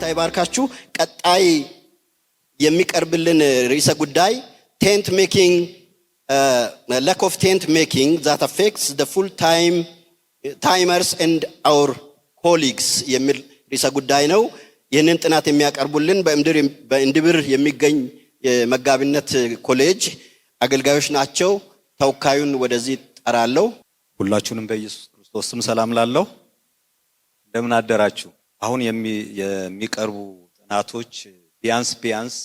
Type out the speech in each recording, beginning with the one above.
ይባርካችሁ። ቀጣይ የሚቀርብልን ርዕሰ ጉዳይ ቴንት ሜኪንግ lack of tent making that affects the full timers and our colleagues የሚል ርዕሰ ጉዳይ ነው። ይህንን ጥናት የሚያቀርቡልን በእንድብር የሚገኝ የመጋቢነት ኮሌጅ አገልጋዮች ናቸው። ተወካዩን ወደዚህ ጠራለሁ። ሁላችሁንም በኢየሱስ ክርስቶስ ስም ሰላም ላለው እንደምን አደራችሁ። አሁን የሚቀርቡ ጥናቶች ቢያንስ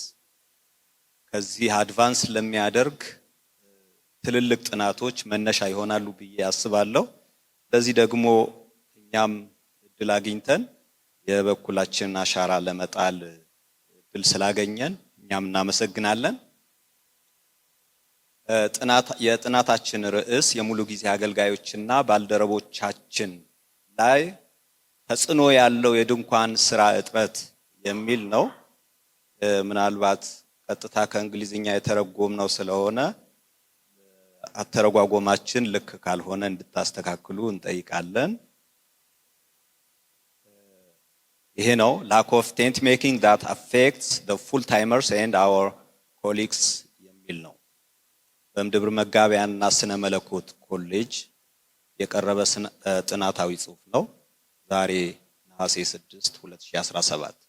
ከዚህ አድቫንስ ለሚያደርግ ትልልቅ ጥናቶች መነሻ ይሆናሉ ብዬ አስባለሁ። ለዚህ ደግሞ እኛም እድል አግኝተን የበኩላችንን አሻራ ለመጣል እድል ስላገኘን እኛም እናመሰግናለን። የጥናታችን ርዕስ የሙሉ ጊዜ አገልጋዮችና ባልደረቦቻችን ላይ ተጽዕኖ ያለው የድንኳን ስራ እጥረት የሚል ነው። ምናልባት ቀጥታ ከእንግሊዝኛ የተረጎምነው ስለሆነ አተረጓጎማችን ልክ ካልሆነ እንድታስተካክሉ እንጠይቃለን። ይሄ ነው lack of tent making that affects the full timers and our colleagues የሚል ነው። በእንድብር መጋቢያና ስነ መለኮት ኮሌጅ የቀረበ ጥናታዊ ጽሑፍ ነው። ዛሬ ነሐሴ 6 2017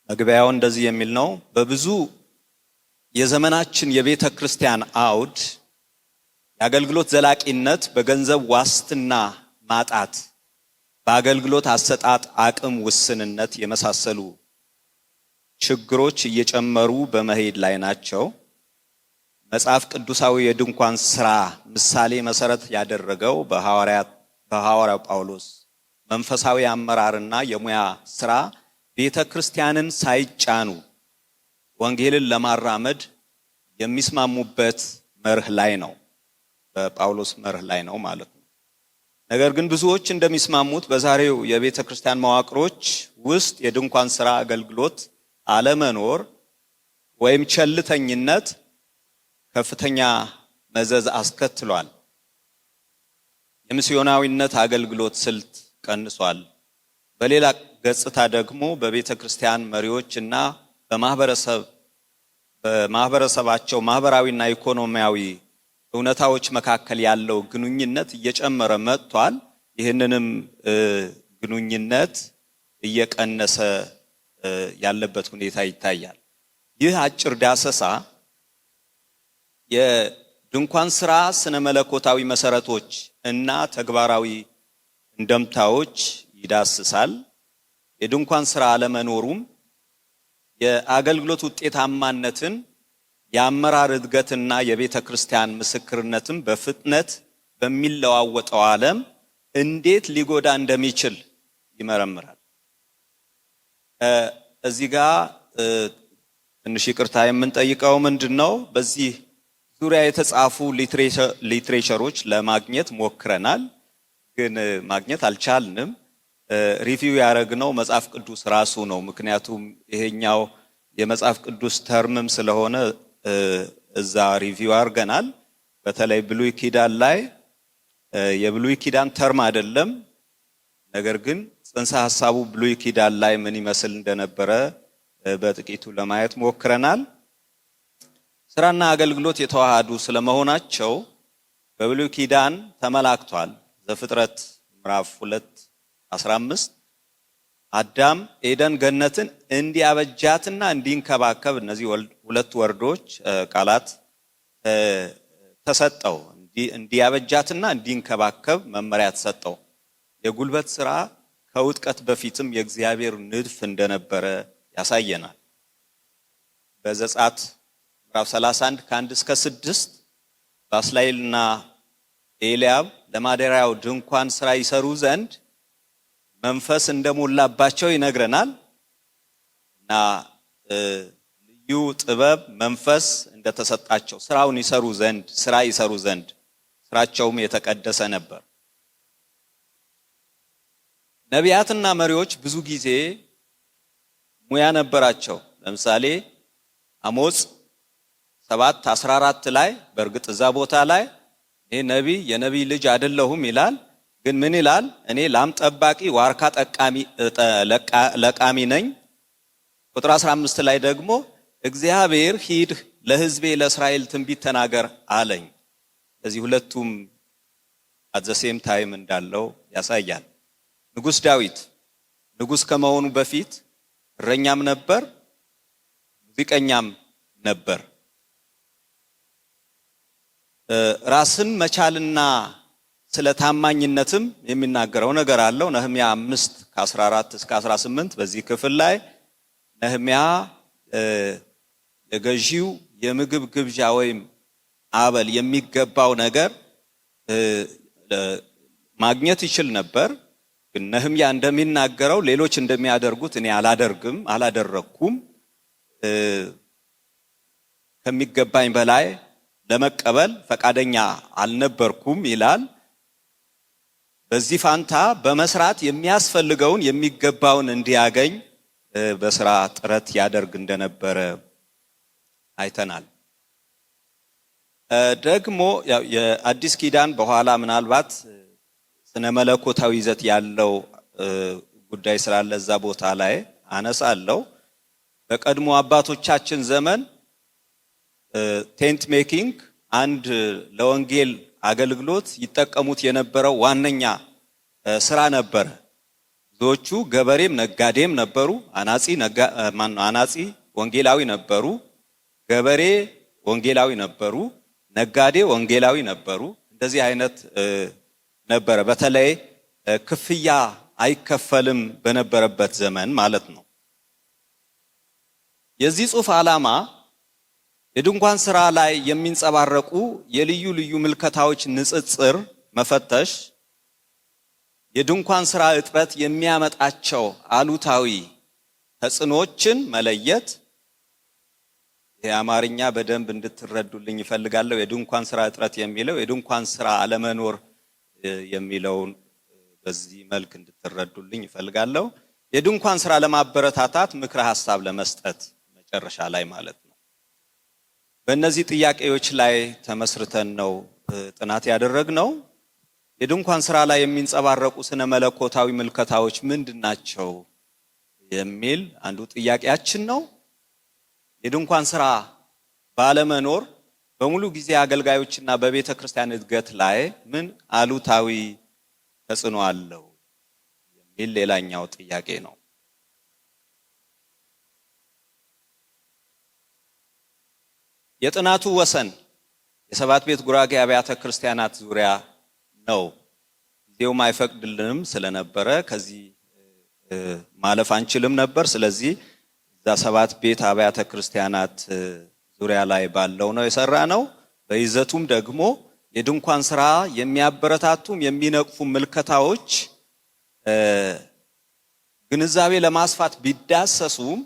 መግቢያው እንደዚህ የሚል ነው። በብዙ የዘመናችን የቤተ ክርስቲያን አውድ የአገልግሎት ዘላቂነት በገንዘብ ዋስትና ማጣት፣ በአገልግሎት አሰጣጥ አቅም ውስንነት የመሳሰሉ ችግሮች እየጨመሩ በመሄድ ላይ ናቸው። መጽሐፍ ቅዱሳዊ የድንኳን ስራ ምሳሌ መሰረት ያደረገው በሐዋርያው ጳውሎስ መንፈሳዊ አመራርና የሙያ ስራ ቤተ ክርስቲያንን ሳይጫኑ ወንጌልን ለማራመድ የሚስማሙበት መርህ ላይ ነው። በጳውሎስ መርህ ላይ ነው ማለት ነው። ነገር ግን ብዙዎች እንደሚስማሙት በዛሬው የቤተ ክርስቲያን መዋቅሮች ውስጥ የድንኳን ስራ አገልግሎት አለመኖር ወይም ቸልተኝነት ከፍተኛ መዘዝ አስከትሏል። የሚስዮናዊነት አገልግሎት ስልት ቀንሷል። በሌላ ገጽታ ደግሞ በቤተ ክርስቲያን መሪዎችና በማህበረሰባቸው ማህበራዊና ኢኮኖሚያዊ እውነታዎች መካከል ያለው ግንኙነት እየጨመረ መጥቷል። ይህንንም ግንኙነት እየቀነሰ ያለበት ሁኔታ ይታያል። ይህ አጭር ዳሰሳ የድንኳን ስራ ስነ መለኮታዊ መሰረቶች እና ተግባራዊ እንደምታዎች ይዳስሳል። የድንኳን ስራ አለመኖሩም የአገልግሎት ውጤታማነትን፣ የአመራር እድገትና የቤተ ክርስቲያን ምስክርነትን በፍጥነት በሚለዋወጠው ዓለም እንዴት ሊጎዳ እንደሚችል ይመረምራል። እዚህ ጋር ትንሽ ይቅርታ የምንጠይቀው ምንድነው፣ በዚህ ዙሪያ የተጻፉ ሊትሬቸሮች ለማግኘት ሞክረናል፣ ግን ማግኘት አልቻልንም። ሪቪው ያደረግነው መጽሐፍ ቅዱስ ራሱ ነው። ምክንያቱም ይሄኛው የመጽሐፍ ቅዱስ ተርምም ስለሆነ እዛ ሪቪው አድርገናል። በተለይ ብሉይ ኪዳን ላይ የብሉይ ኪዳን ተርም አይደለም፣ ነገር ግን ጽንሰ ሐሳቡ ብሉይ ኪዳን ላይ ምን ይመስል እንደነበረ በጥቂቱ ለማየት ሞክረናል። ስራና አገልግሎት የተዋሃዱ ስለመሆናቸው በብሉይ ኪዳን ተመላክቷል። ዘፍጥረት ምዕራፍ 2:15 አዳም ኤደን ገነትን እንዲያበጃትና እንዲንከባከብ፣ እነዚህ ሁለት ወርዶች ቃላት ተሰጠው። እንዲያበጃትና እንዲንከባከብ መመሪያ ተሰጠው። የጉልበት ስራ ከውጥቀት በፊትም የእግዚአብሔር ንድፍ እንደነበረ ያሳየናል። በዘጸአት ምዕራፍ 31 ከ1-6 ባስላኤልና ኤልያብ ለማደሪያው ድንኳን ስራ ይሰሩ ዘንድ መንፈስ እንደሞላባቸው ይነግረናል እና ልዩ ጥበብ መንፈስ እንደተሰጣቸው ስራውን ይሰሩ ዘንድ ስራቸውም የተቀደሰ ነበር። ነቢያትና መሪዎች ብዙ ጊዜ ሙያ ነበራቸው። ለምሳሌ አሞጽ 7:14 ላይ በእርግጥ እዛ ቦታ ላይ ይሄ ነቢይ የነቢይ ልጅ አይደለሁም ይላል፣ ግን ምን ይላል? እኔ ላም ጠባቂ ዋርካ ለቃሚ ነኝ። ቁጥር 15 ላይ ደግሞ እግዚአብሔር ሂድ ለሕዝቤ ለእስራኤል ትንቢት ተናገር አለኝ። ስለዚህ ሁለቱም at the same time እንዳለው ያሳያል። ንጉሥ ዳዊት ንጉሥ ከመሆኑ በፊት እረኛም ነበር፣ ሙዚቀኛም ነበር። ራስን መቻልና ስለ ታማኝነትም የሚናገረው ነገር አለው። ነህምያ 5:14 እስከ 18 በዚህ ክፍል ላይ ነህምያ ለገዢው የምግብ ግብዣ ወይም አበል የሚገባው ነገር ማግኘት ይችል ነበር። ግን ነህምያ እንደሚናገረው ሌሎች እንደሚያደርጉት እኔ አላደረኩም፣ ከሚገባኝ በላይ ለመቀበል ፈቃደኛ አልነበርኩም ይላል። በዚህ ፋንታ በመስራት የሚያስፈልገውን የሚገባውን እንዲያገኝ በስራ ጥረት ያደርግ እንደነበረ አይተናል። ደግሞ የአዲስ ኪዳን በኋላ ምናልባት ስነ መለኮታዊ ይዘት ያለው ጉዳይ ስላለ እዛ ቦታ ላይ አነሳለሁ። በቀድሞ አባቶቻችን ዘመን ቴንት ሜኪንግ አንድ ለወንጌል አገልግሎት ይጠቀሙት የነበረው ዋነኛ ስራ ነበረ። ብዙዎቹ ገበሬም ነጋዴም ነበሩ። አናጺ ወንጌላዊ ነበሩ፣ ገበሬ ወንጌላዊ ነበሩ፣ ነጋዴ ወንጌላዊ ነበሩ። እንደዚህ አይነት ነበረ። በተለይ ክፍያ አይከፈልም በነበረበት ዘመን ማለት ነው። የዚህ ጽሑፍ ዓላማ የድንኳን ስራ ላይ የሚንጸባረቁ የልዩ ልዩ ምልከታዎች ንጽጽር መፈተሽ፣ የድንኳን ስራ እጥረት የሚያመጣቸው አሉታዊ ተጽዕኖዎችን መለየት። የአማርኛ በደንብ እንድትረዱልኝ ይፈልጋለሁ። የድንኳን ስራ እጥረት የሚለው የድንኳን ስራ አለመኖር የሚለውን በዚህ መልክ እንድትረዱልኝ ይፈልጋለሁ። የድንኳን ስራ ለማበረታታት ምክረ ሐሳብ ለመስጠት መጨረሻ ላይ ማለት ነው። በእነዚህ ጥያቄዎች ላይ ተመስርተን ነው ጥናት ያደረግነው። የድንኳን ስራ ላይ የሚንጸባረቁ ስነ መለኮታዊ ምልከታዎች ምንድናቸው የሚል አንዱ ጥያቄያችን ነው። የድንኳን ስራ ባለመኖር በሙሉ ጊዜ አገልጋዮችና በቤተ ክርስቲያን እድገት ላይ ምን አሉታዊ ተጽዕኖ አለው የሚል ሌላኛው ጥያቄ ነው። የጥናቱ ወሰን የሰባት ቤት ጉራጌ አብያተ ክርስቲያናት ዙሪያ ነው። ጊዜውም አይፈቅድልንም ስለነበረ ከዚህ ማለፍ አንችልም ነበር። ስለዚህ እዛ ሰባት ቤት አብያተ ክርስቲያናት ዙሪያ ላይ ባለው ነው የሰራ ነው። በይዘቱም ደግሞ የድንኳን ስራ የሚያበረታቱም የሚነቅፉ ምልከታዎች ግንዛቤ ለማስፋት ቢዳሰሱም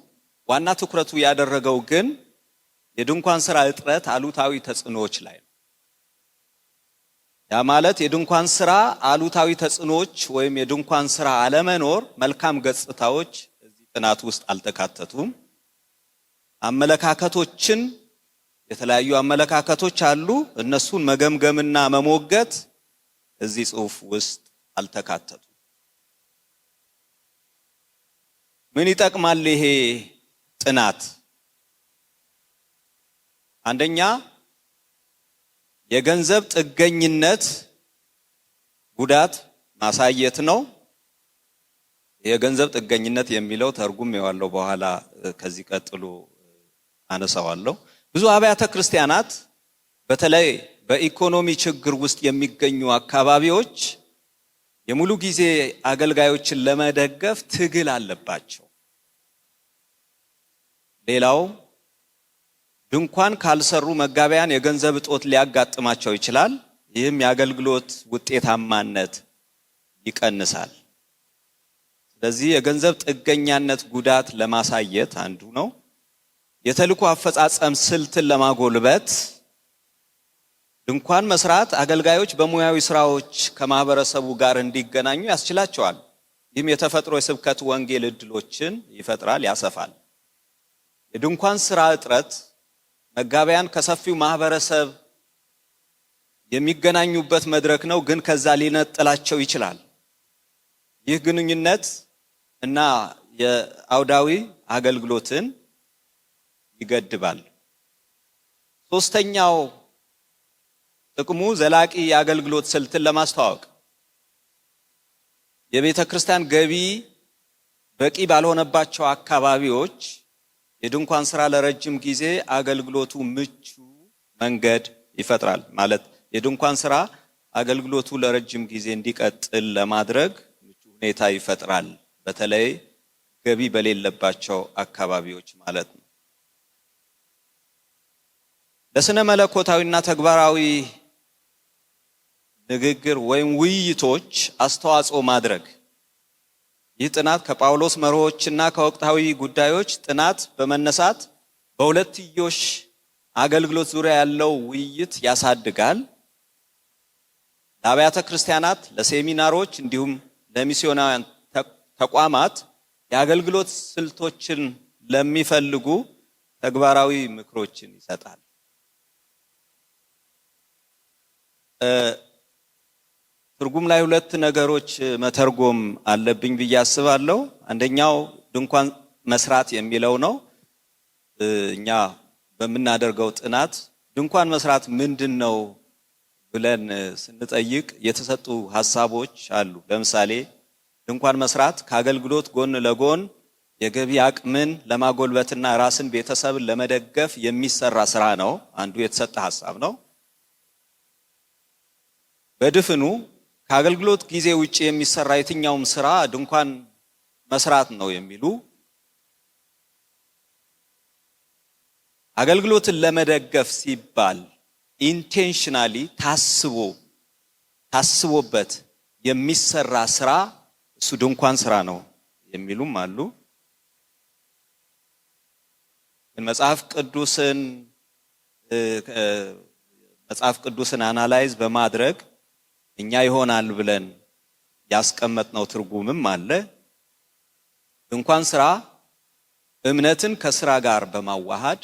ዋና ትኩረቱ ያደረገው ግን የድንኳን ስራ እጥረት አሉታዊ ተጽዕኖዎች ላይ ነው። ያ ማለት የድንኳን ስራ አሉታዊ ተጽዕኖዎች ወይም የድንኳን ስራ አለመኖር መልካም ገጽታዎች እዚህ ጥናት ውስጥ አልተካተቱም። አመለካከቶችን የተለያዩ አመለካከቶች አሉ። እነሱን መገምገምና መሞገት እዚህ ጽሑፍ ውስጥ አልተካተቱም። ምን ይጠቅማል ይሄ ጥናት? አንደኛ የገንዘብ ጥገኝነት ጉዳት ማሳየት ነው። የገንዘብ ጥገኝነት የሚለው ተርጉም ያለው በኋላ ከዚህ ቀጥሎ አነሳዋለሁ። ብዙ አብያተ ክርስቲያናት በተለይ በኢኮኖሚ ችግር ውስጥ የሚገኙ አካባቢዎች የሙሉ ጊዜ አገልጋዮችን ለመደገፍ ትግል አለባቸው። ሌላው ድንኳን ካልሰሩ መጋቢያን የገንዘብ እጦት ሊያጋጥማቸው ይችላል። ይህም የአገልግሎት ውጤታማነት ይቀንሳል። ስለዚህ የገንዘብ ጥገኛነት ጉዳት ለማሳየት አንዱ ነው። የተልእኮ አፈጻጸም ስልትን ለማጎልበት ድንኳን መስራት አገልጋዮች በሙያዊ ስራዎች ከማህበረሰቡ ጋር እንዲገናኙ ያስችላቸዋል። ይህም የተፈጥሮ የስብከት ወንጌል እድሎችን ይፈጥራል፣ ያሰፋል። የድንኳን ስራ እጥረት መጋቢያን ከሰፊው ማህበረሰብ የሚገናኙበት መድረክ ነው፣ ግን ከዛ ሊነጥላቸው ይችላል። ይህ ግንኙነት እና የአውዳዊ አገልግሎትን ይገድባል። ሶስተኛው ጥቅሙ ዘላቂ የአገልግሎት ስልትን ለማስተዋወቅ የቤተ ክርስቲያን ገቢ በቂ ባልሆነባቸው አካባቢዎች የድንኳን ስራ ለረጅም ጊዜ አገልግሎቱ ምቹ መንገድ ይፈጥራል። ማለት የድንኳን ስራ አገልግሎቱ ለረጅም ጊዜ እንዲቀጥል ለማድረግ ምቹ ሁኔታ ይፈጥራል። በተለይ ገቢ በሌለባቸው አካባቢዎች ማለት ነው። ለስነ መለኮታዊና ተግባራዊ ንግግር ወይም ውይይቶች አስተዋጽኦ ማድረግ። ይህ ጥናት ከጳውሎስ መርሆችና ከወቅታዊ ጉዳዮች ጥናት በመነሳት በሁለትዮሽ አገልግሎት ዙሪያ ያለው ውይይት ያሳድጋል። ለአብያተ ክርስቲያናት፣ ለሴሚናሮች እንዲሁም ለሚስዮናውያን ተቋማት የአገልግሎት ስልቶችን ለሚፈልጉ ተግባራዊ ምክሮችን ይሰጣል። ትርጉም ላይ ሁለት ነገሮች መተርጎም አለብኝ ብዬ አስባለሁ። አንደኛው ድንኳን መስራት የሚለው ነው። እኛ በምናደርገው ጥናት ድንኳን መስራት ምንድነው ብለን ስንጠይቅ የተሰጡ ሐሳቦች አሉ። ለምሳሌ ድንኳን መስራት ከአገልግሎት ጎን ለጎን የገቢ አቅምን ለማጎልበትና ራስን ቤተሰብን ለመደገፍ የሚሰራ ስራ ነው። አንዱ የተሰጠ ሐሳብ ነው። በድፍኑ ከአገልግሎት ጊዜ ውጪ የሚሰራ የትኛውም ስራ ድንኳን መስራት ነው የሚሉ፣ አገልግሎትን ለመደገፍ ሲባል ኢንቴንሽናሊ ታስቦበት የሚሰራ ስራ እሱ ድንኳን ስራ ነው የሚሉም አሉ። መጽሐፍ ቅዱስን አናላይዝ በማድረግ እኛ ይሆናል ብለን ያስቀመጥነው ትርጉምም አለ። ድንኳን ስራ እምነትን ከስራ ጋር በማዋሃድ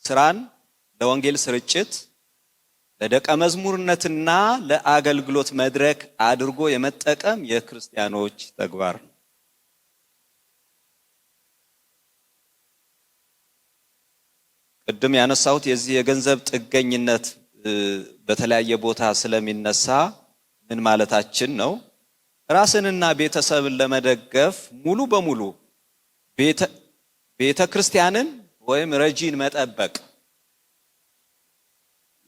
ስራን ለወንጌል ስርጭት፣ ለደቀ መዝሙርነትና ለአገልግሎት መድረክ አድርጎ የመጠቀም የክርስቲያኖች ተግባር ነው። ቅድም ያነሳሁት የዚህ የገንዘብ ጥገኝነት በተለያየ ቦታ ስለሚነሳ ምን ማለታችን ነው? ራስንና ቤተሰብን ለመደገፍ ሙሉ በሙሉ ቤተ ክርስቲያንን ወይም ረጂን መጠበቅ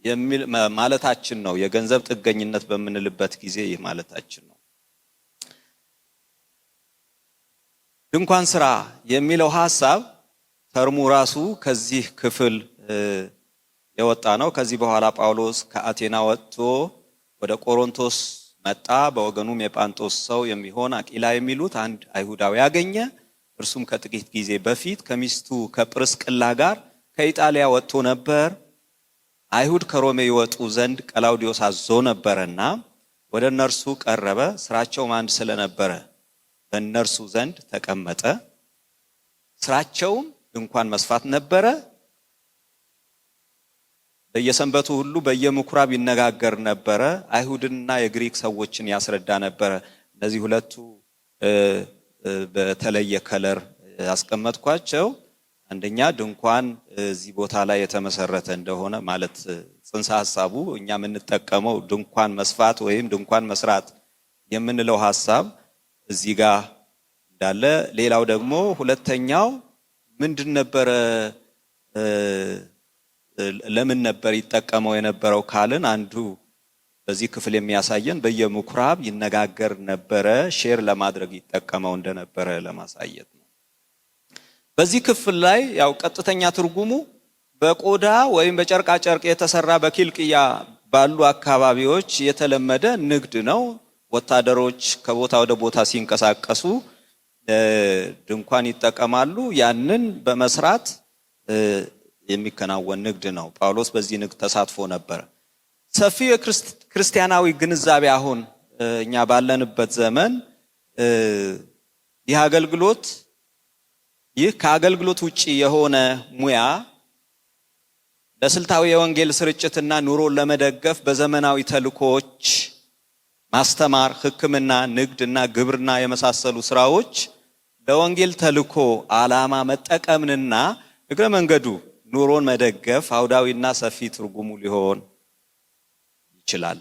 የሚል ማለታችን ነው። የገንዘብ ጥገኝነት በምንልበት ጊዜ ይህ ማለታችን ነው። ድንኳን ስራ የሚለው ሐሳብ ተርሙ ራሱ ከዚህ ክፍል የወጣ ነው። ከዚህ በኋላ ጳውሎስ ከአቴና ወጥቶ ወደ ቆሮንቶስ መጣ። በወገኑም የጳንጦስ ሰው የሚሆን አቂላ የሚሉት አንድ አይሁዳዊ ያገኘ። እርሱም ከጥቂት ጊዜ በፊት ከሚስቱ ከጵርስቅላ ጋር ከኢጣሊያ ወጥቶ ነበር። አይሁድ ከሮሜ ይወጡ ዘንድ ቀላውዲዮስ አዞ ነበርና ወደ እነርሱ ቀረበ። ስራቸውም አንድ ስለነበረ በእነርሱ ዘንድ ተቀመጠ። ስራቸውም ድንኳን መስፋት ነበረ። በየሰንበቱ ሁሉ በየምኩራብ ይነጋገር ነበረ። አይሁድንና የግሪክ ሰዎችን ያስረዳ ነበረ። እነዚህ ሁለቱ በተለየ ከለር ያስቀመጥኳቸው አንደኛ ድንኳን እዚህ ቦታ ላይ የተመሰረተ እንደሆነ ማለት ጽንሰ ሐሳቡ እኛ የምንጠቀመው ድንኳን መስፋት ወይም ድንኳን መስራት የምንለው ሐሳብ እዚህ ጋር እንዳለ፣ ሌላው ደግሞ ሁለተኛው ምንድን ነበረ ለምን ነበር ይጠቀመው የነበረው ካልን አንዱ በዚህ ክፍል የሚያሳየን በየምኩራብ ይነጋገር ነበረ፣ ሼር ለማድረግ ይጠቀመው እንደነበረ ለማሳየት ነው። በዚህ ክፍል ላይ ያው ቀጥተኛ ትርጉሙ በቆዳ ወይም በጨርቃ ጨርቅ የተሰራ በኪልቅያ ባሉ አካባቢዎች የተለመደ ንግድ ነው። ወታደሮች ከቦታ ወደ ቦታ ሲንቀሳቀሱ ድንኳን ይጠቀማሉ። ያንን በመስራት የሚከናወን ንግድ ነው። ጳውሎስ በዚህ ንግድ ተሳትፎ ነበር። ሰፊው የክርስቲያናዊ ግንዛቤ አሁን እኛ ባለንበት ዘመን ይህ ከአገልግሎት ውጪ የሆነ ሙያ ለስልታዊ የወንጌል ስርጭትና ኑሮን ለመደገፍ በዘመናዊ ተልኮች ማስተማር፣ ሕክምና፣ ንግድና ግብርና የመሳሰሉ ስራዎች ለወንጌል ተልኮ ዓላማ መጠቀምንና እግረ መንገዱ ኑሮን መደገፍ አውዳዊና ሰፊ ትርጉሙ ሊሆን ይችላል።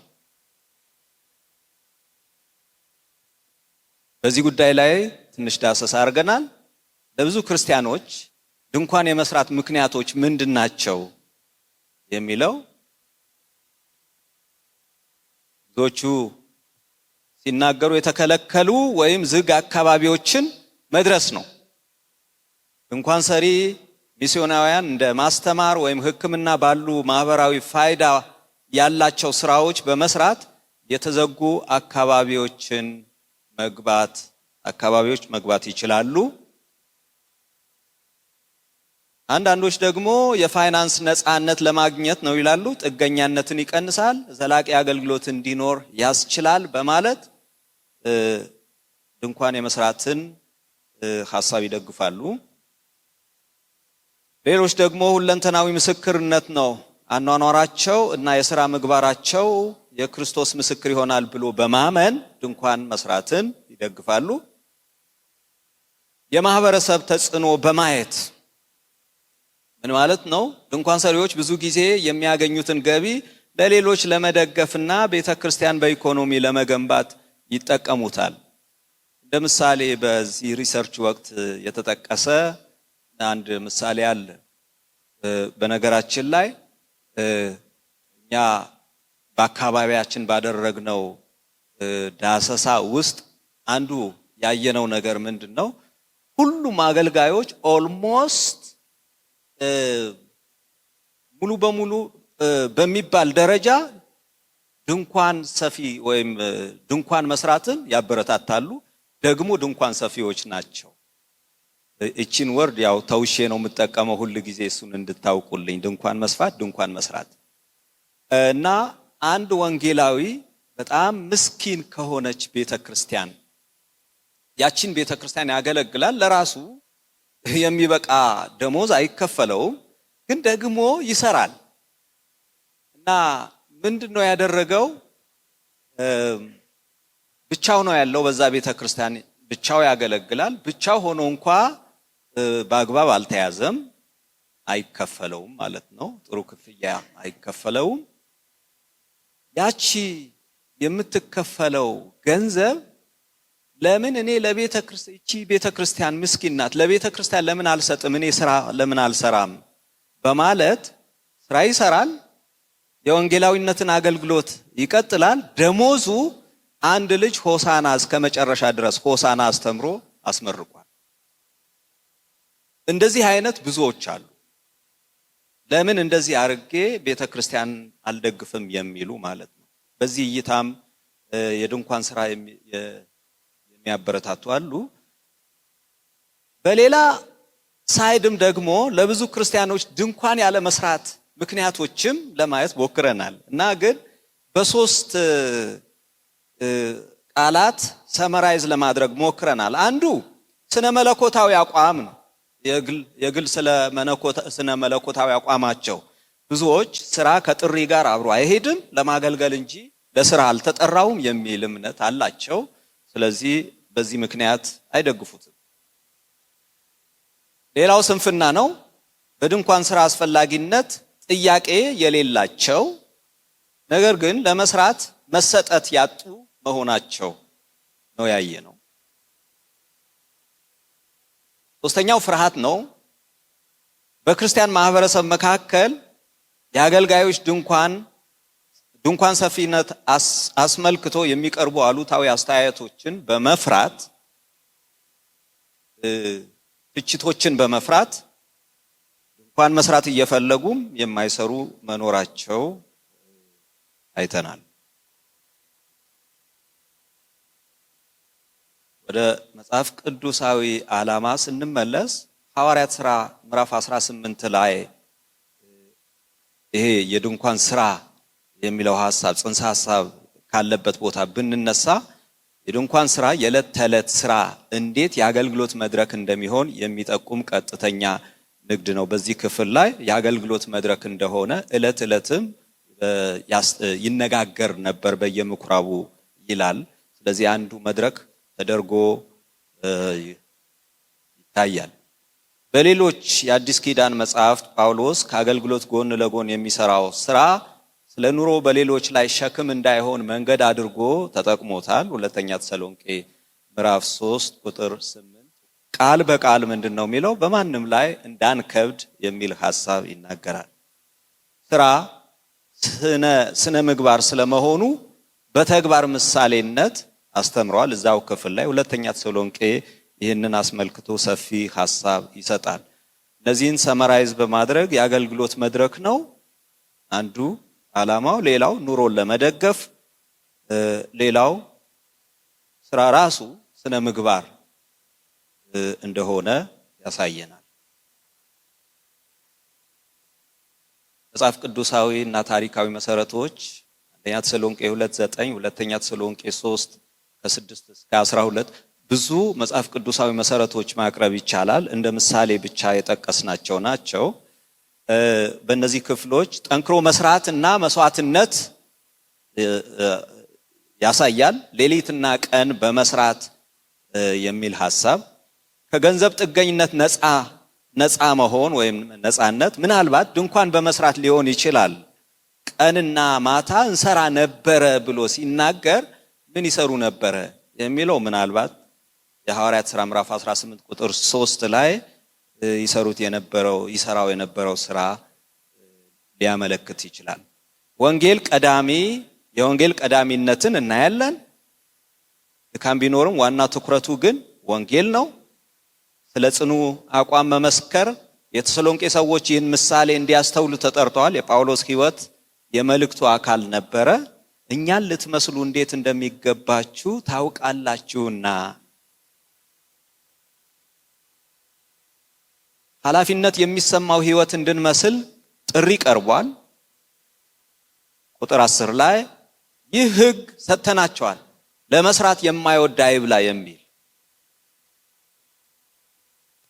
በዚህ ጉዳይ ላይ ትንሽ ዳሰሳ አድርገናል። ለብዙ ክርስቲያኖች ድንኳን የመስራት ምክንያቶች ምንድናቸው የሚለው ብዙዎቹ ሲናገሩ የተከለከሉ ወይም ዝግ አካባቢዎችን መድረስ ነው። ድንኳን ሰሪ ሚስዮናውያን እንደ ማስተማር ወይም ሕክምና ባሉ ማህበራዊ ፋይዳ ያላቸው ስራዎች በመስራት የተዘጉ አካባቢዎች መግባት ይችላሉ። አንዳንዶች ደግሞ የፋይናንስ ነፃነት ለማግኘት ነው ይላሉ። ጥገኛነትን ይቀንሳል፣ ዘላቂ አገልግሎት እንዲኖር ያስችላል በማለት ድንኳን የመስራትን ሐሳብ ይደግፋሉ። ሌሎች ደግሞ ሁለንተናዊ ምስክርነት ነው፣ አኗኗራቸው እና የሥራ ምግባራቸው የክርስቶስ ምስክር ይሆናል ብሎ በማመን ድንኳን መስራትን ይደግፋሉ። የማህበረሰብ ተጽዕኖ በማየት ምን ማለት ነው? ድንኳን ሰሪዎች ብዙ ጊዜ የሚያገኙትን ገቢ ለሌሎች ለመደገፍና ቤተክርስቲያን በኢኮኖሚ ለመገንባት ይጠቀሙታል። እንደ ምሳሌ በዚህ ሪሰርች ወቅት የተጠቀሰ አንድ ምሳሌ አለ። በነገራችን ላይ እኛ በአካባቢያችን ባደረግነው ዳሰሳ ውስጥ አንዱ ያየነው ነገር ምንድነው? ሁሉም አገልጋዮች ኦልሞስት ሙሉ በሙሉ በሚባል ደረጃ ድንኳን ሰፊ ወይም ድንኳን መስራትን ያበረታታሉ። ደግሞ ድንኳን ሰፊዎች ናቸው። እቺን ወርድ ያው ተውሼ ነው የምጠቀመው ሁሉ ጊዜ እሱን እንድታውቁልኝ። ድንኳን መስፋት፣ ድንኳን መስራት እና አንድ ወንጌላዊ በጣም ምስኪን ከሆነች ቤተክርስቲያን ያቺን ቤተክርስቲያን ያገለግላል። ለራሱ የሚበቃ ደሞዝ አይከፈለውም፣ ግን ደግሞ ይሰራል እና ምንድነው ያደረገው? ብቻው ነው ያለው በዛ ቤተክርስቲያን፣ ብቻው ያገለግላል። ብቻው ሆኖ እንኳ በአግባብ አልተያዘም፣ አይከፈለውም ማለት ነው። ጥሩ ክፍያ አይከፈለውም። ያቺ የምትከፈለው ገንዘብ ለምን እኔ ቤተክርስቲያን ምስኪን ናት፣ ለቤተክርስቲያን ለምን አልሰጥም፣ እኔ ስራ ለምን አልሰራም በማለት ስራ ይሰራል። የወንጌላዊነትን አገልግሎት ይቀጥላል። ደሞዙ አንድ ልጅ ሆሳና እስከ መጨረሻ ድረስ ሆሳና አስተምሮ አስመርቋል። እንደዚህ አይነት ብዙዎች አሉ። ለምን እንደዚህ አርጌ ቤተክርስቲያን አልደግፍም የሚሉ ማለት ነው። በዚህ እይታም የድንኳን ስራ የሚያበረታቱ አሉ። በሌላ ሳይድም ደግሞ ለብዙ ክርስቲያኖች ድንኳን ያለ መስራት ምክንያቶችም ለማየት ሞክረናል እና ግን በሶስት ቃላት ሰመራይዝ ለማድረግ ሞክረናል። አንዱ ስነ መለኮታዊ አቋም ነው። የግል ስነ መለኮታዊ አቋማቸው ብዙዎች ስራ ከጥሪ ጋር አብሮ አይሄድም፣ ለማገልገል እንጂ ለስራ አልተጠራውም የሚል እምነት አላቸው። ስለዚህ በዚህ ምክንያት አይደግፉትም። ሌላው ስንፍና ነው። በድንኳን ስራ አስፈላጊነት ጥያቄ የሌላቸው ነገር ግን ለመስራት መሰጠት ያጡ መሆናቸው ነው ያየነው። ሶስተኛው ፍርሃት ነው። በክርስቲያን ማህበረሰብ መካከል የአገልጋዮች ድንኳን ሰፊነት አስመልክቶ የሚቀርቡ አሉታዊ አስተያየቶችን በመፍራት ትችቶችን በመፍራት ድንኳን መስራት እየፈለጉም የማይሰሩ መኖራቸው አይተናል። ወደ መጽሐፍ ቅዱሳዊ ዓላማ ስንመለስ ሐዋርያት ሥራ ምዕራፍ 18 ላይ ይሄ የድንኳን ስራ የሚለው ሐሳብ ጽንሰ ሐሳብ ካለበት ቦታ ብንነሳ የድንኳን ስራ የዕለት ተዕለት ስራ እንዴት የአገልግሎት መድረክ እንደሚሆን የሚጠቁም ቀጥተኛ ንግድ ነው። በዚህ ክፍል ላይ የአገልግሎት መድረክ እንደሆነ ዕለትም ይነጋገር ነበር በየምኩራቡ ይላል። ስለዚህ አንዱ መድረክ ተደርጎ ይታያል። በሌሎች የአዲስ ኪዳን መጽሐፍት ጳውሎስ ከአገልግሎት ጎን ለጎን የሚሰራው ስራ ስለ ኑሮ በሌሎች ላይ ሸክም እንዳይሆን መንገድ አድርጎ ተጠቅሞታል። ሁለተኛ ተሰሎንቄ ምዕራፍ 3 ቁጥር 8 ቃል በቃል ምንድነው የሚለው? በማንም ላይ እንዳንከብድ የሚል ሐሳብ ይናገራል። ስራ ስነ ምግባር ስለመሆኑ በተግባር ምሳሌነት አስተምሯል። እዛው ክፍል ላይ ሁለተኛ ተሰሎንቄ ይህንን አስመልክቶ ሰፊ ሐሳብ ይሰጣል። እነዚህን ሰመራይዝ በማድረግ የአገልግሎት መድረክ ነው አንዱ ዓላማው። ሌላው ኑሮን ለመደገፍ፣ ሌላው ስራ ራሱ ስነ ምግባር እንደሆነ ያሳየናል። መጽሐፍ ቅዱሳዊ እና ታሪካዊ መሰረቶች አንደኛ ተሰሎንቄ 2:9፣ ሁለተኛ ተሰሎንቄ 3:6 እስከ 12 ብዙ መጽሐፍ ቅዱሳዊ መሰረቶች ማቅረብ ይቻላል። እንደ ምሳሌ ብቻ የጠቀስናቸው ናቸው። በእነዚህ ክፍሎች ጠንክሮ መስራት እና መስዋዕትነት ያሳያል። ሌሊትና ቀን በመስራት የሚል ሐሳብ፣ ከገንዘብ ጥገኝነት ነፃ መሆን ወይም ነፃነት፣ ምናልባት ድንኳን በመስራት ሊሆን ይችላል። ቀንና ማታ እንሰራ ነበረ ብሎ ሲናገር ምን ይሰሩ ነበረ የሚለው ምናልባት የሐዋርያት ሥራ ምዕራፍ 18 ቁጥር 3 ላይ ይሰራው የነበረው ስራ ሊያመለክት ይችላል። የወንጌል ቀዳሚነትን እናያለን። ድካም ቢኖርም ዋና ትኩረቱ ግን ወንጌል ነው። ስለ ጽኑ አቋም መመስከር፣ የተሰሎንቄ ሰዎች ይህን ምሳሌ እንዲያስተውሉ ተጠርተዋል። የጳውሎስ ሕይወት የመልእክቱ አካል ነበረ። እኛን ልትመስሉ እንዴት እንደሚገባችሁ ታውቃላችሁና ኃላፊነት የሚሰማው ሕይወት እንድንመስል ጥሪ ቀርቧል። ቁጥር 10 ላይ ይህ ሕግ ሰጥተናቸዋል ለመስራት የማይወድ አይብላ የሚል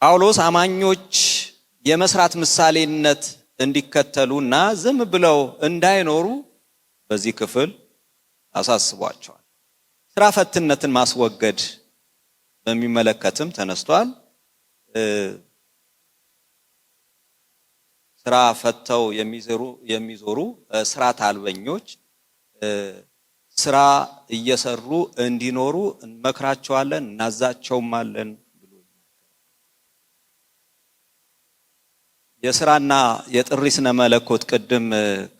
ጳውሎስ አማኞች የመስራት ምሳሌነት እንዲከተሉና ዝም ብለው እንዳይኖሩ በዚህ ክፍል አሳስቧቸዋል። ስራ ፈትነትን ማስወገድ በሚመለከትም ተነስቷል። ስራ ፈተው የሚዞሩ ስርዓት አልበኞች ስራ እየሰሩ እንዲኖሩ እንመክራቸዋለን፣ እናዛቸውማለን ብሎ የስራና የጥሪ ስነ መለኮት ቅድም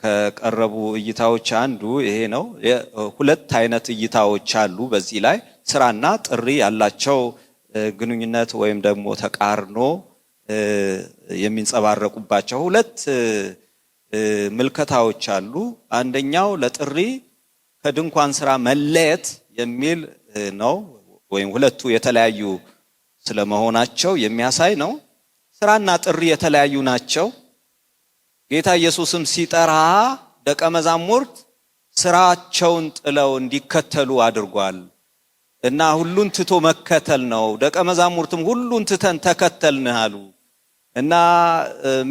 ከቀረቡ እይታዎች አንዱ ይሄ ነው። ሁለት አይነት እይታዎች አሉ በዚህ ላይ ስራና ጥሪ ያላቸው ግንኙነት ወይም ደግሞ ተቃርኖ የሚንጸባረቁባቸው ሁለት ምልከታዎች አሉ። አንደኛው ለጥሪ ከድንኳን ስራ መለየት የሚል ነው፣ ወይም ሁለቱ የተለያዩ ስለመሆናቸው የሚያሳይ ነው። ስራና ጥሪ የተለያዩ ናቸው። ጌታ ኢየሱስም ሲጠራ ደቀ መዛሙርት ስራቸውን ጥለው እንዲከተሉ አድርጓል እና ሁሉን ትቶ መከተል ነው። ደቀ መዛሙርትም ሁሉን ትተን ተከተልን አሉ እና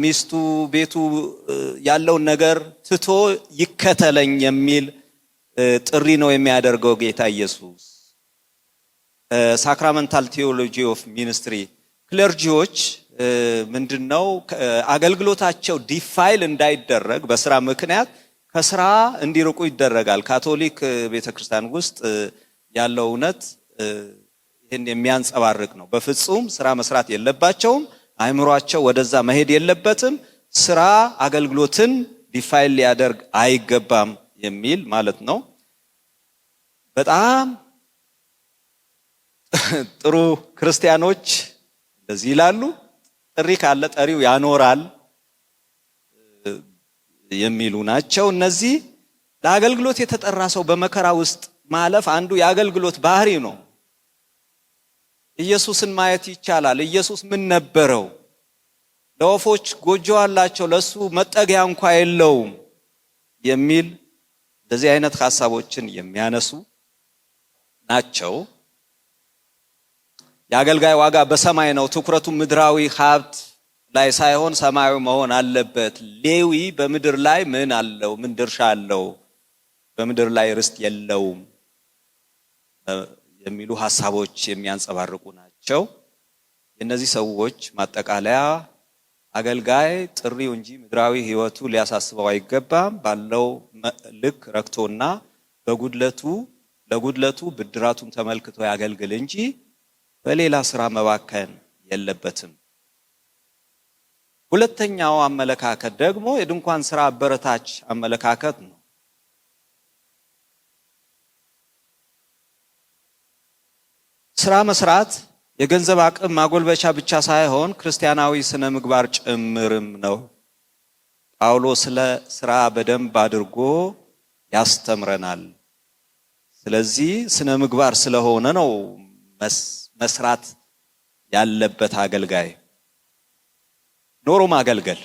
ሚስቱ ቤቱ ያለውን ነገር ትቶ ይከተለኝ የሚል ጥሪ ነው የሚያደርገው ጌታ ኢየሱስ። ሳክራመንታል ቴዎሎጂ ኦፍ ሚኒስትሪ ክለርጂዎች ምንድነው አገልግሎታቸው ዲፋይል እንዳይደረግ በስራ ምክንያት ከስራ እንዲርቁ ይደረጋል። ካቶሊክ ቤተክርስቲያን ውስጥ ያለው እውነት ይህን የሚያንጸባርቅ ነው። በፍጹም ስራ መስራት የለባቸውም። አእምሯቸው ወደዛ መሄድ የለበትም። ስራ አገልግሎትን ዲፋይል ሊያደርግ አይገባም የሚል ማለት ነው። በጣም ጥሩ ክርስቲያኖች እንደዚህ ይላሉ። ጥሪ ካለ ጠሪው ያኖራል የሚሉ ናቸው። እነዚህ ለአገልግሎት የተጠራ ሰው በመከራ ውስጥ ማለፍ አንዱ የአገልግሎት ባህሪ ነው። ኢየሱስን ማየት ይቻላል። ኢየሱስ ምን ነበረው? ለወፎች ጎጆ አላቸው፣ ለሱ መጠጊያ እንኳ የለውም የሚል እንደዚህ አይነት ሐሳቦችን የሚያነሱ ናቸው። የአገልጋይ ዋጋ በሰማይ ነው፣ ትኩረቱ ምድራዊ ሀብት ላይ ሳይሆን ሰማያዊ መሆን አለበት። ሌዊ በምድር ላይ ምን አለው? ምን ድርሻ አለው? በምድር ላይ ርስት የለውም የሚሉ ሐሳቦች የሚያንጸባርቁ ናቸው። የነዚህ ሰዎች ማጠቃለያ አገልጋይ ጥሪው እንጂ ምድራዊ ሕይወቱ ሊያሳስበው አይገባም። ባለው ልክ ረክቶና ለጉድለቱ ብድራቱን ተመልክቶ ያገልግል እንጂ በሌላ ስራ መባከን የለበትም። ሁለተኛው አመለካከት ደግሞ የድንኳን ስራ አበረታች አመለካከት ነው። ስራ መስራት የገንዘብ አቅም ማጎልበቻ ብቻ ሳይሆን ክርስቲያናዊ ስነ ምግባር ጭምርም ነው። ጳውሎስ ስለ ስራ በደንብ አድርጎ ያስተምረናል። ስለዚህ ስነ ምግባር ስለሆነ ነው መስራት ያለበት አገልጋይ ኖሮ ማገልገል።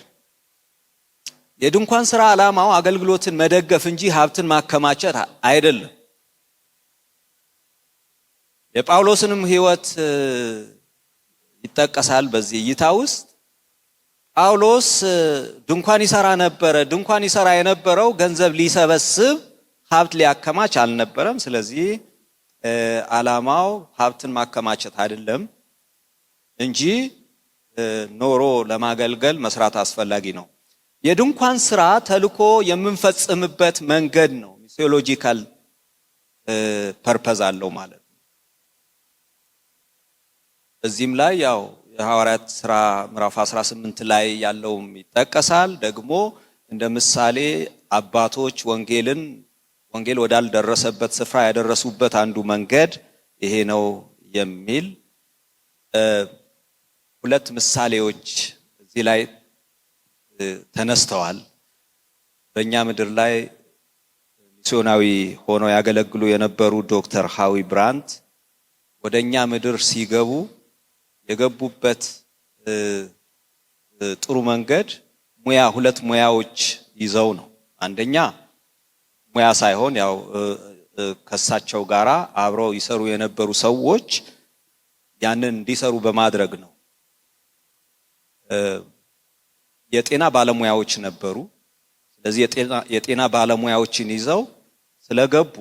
የድንኳን ስራ ዓላማው አገልግሎትን መደገፍ እንጂ ሀብትን ማከማቸት አይደለም። የጳውሎስንም ሕይወት ይጠቀሳል በዚህ እይታ ውስጥ። ጳውሎስ ድንኳን ይሰራ ነበረ። ድንኳን ይሰራ የነበረው ገንዘብ ሊሰበስብ ሀብት ሊያከማች አልነበረም። ስለዚህ ዓላማው ሀብትን ማከማቸት አይደለም እንጂ ኖሮ ለማገልገል መስራት አስፈላጊ ነው። የድንኳን ስራ ተልኮ የምንፈጽምበት መንገድ ነው። ሚሲዮሎጂካል ፐርፐዝ አለው ማለት ነው። በዚህም ላይ ያው የሐዋርያት ሥራ ምዕራፍ 18 ላይ ያለውም ይጠቀሳል። ደግሞ እንደ ምሳሌ አባቶች ወንጌል ወዳልደረሰበት ስፍራ ያደረሱበት አንዱ መንገድ ይሄ ነው የሚል ሁለት ምሳሌዎች እዚህ ላይ ተነስተዋል። በእኛ ምድር ላይ ሚስዮናዊ ሆነው ያገለግሉ የነበሩ ዶክተር ሃዊ ብራንት ወደኛ ምድር ሲገቡ የገቡበት ጥሩ መንገድ ሁለት ሙያዎች ይዘው ነው። አንደኛ ሙያ ሳይሆን ያው ከሳቸው ጋራ አብረው ይሰሩ የነበሩ ሰዎች ያንን እንዲሰሩ በማድረግ ነው። የጤና ባለሙያዎች ነበሩ። ስለዚህ የጤና ባለሙያዎችን ይዘው ስለገቡ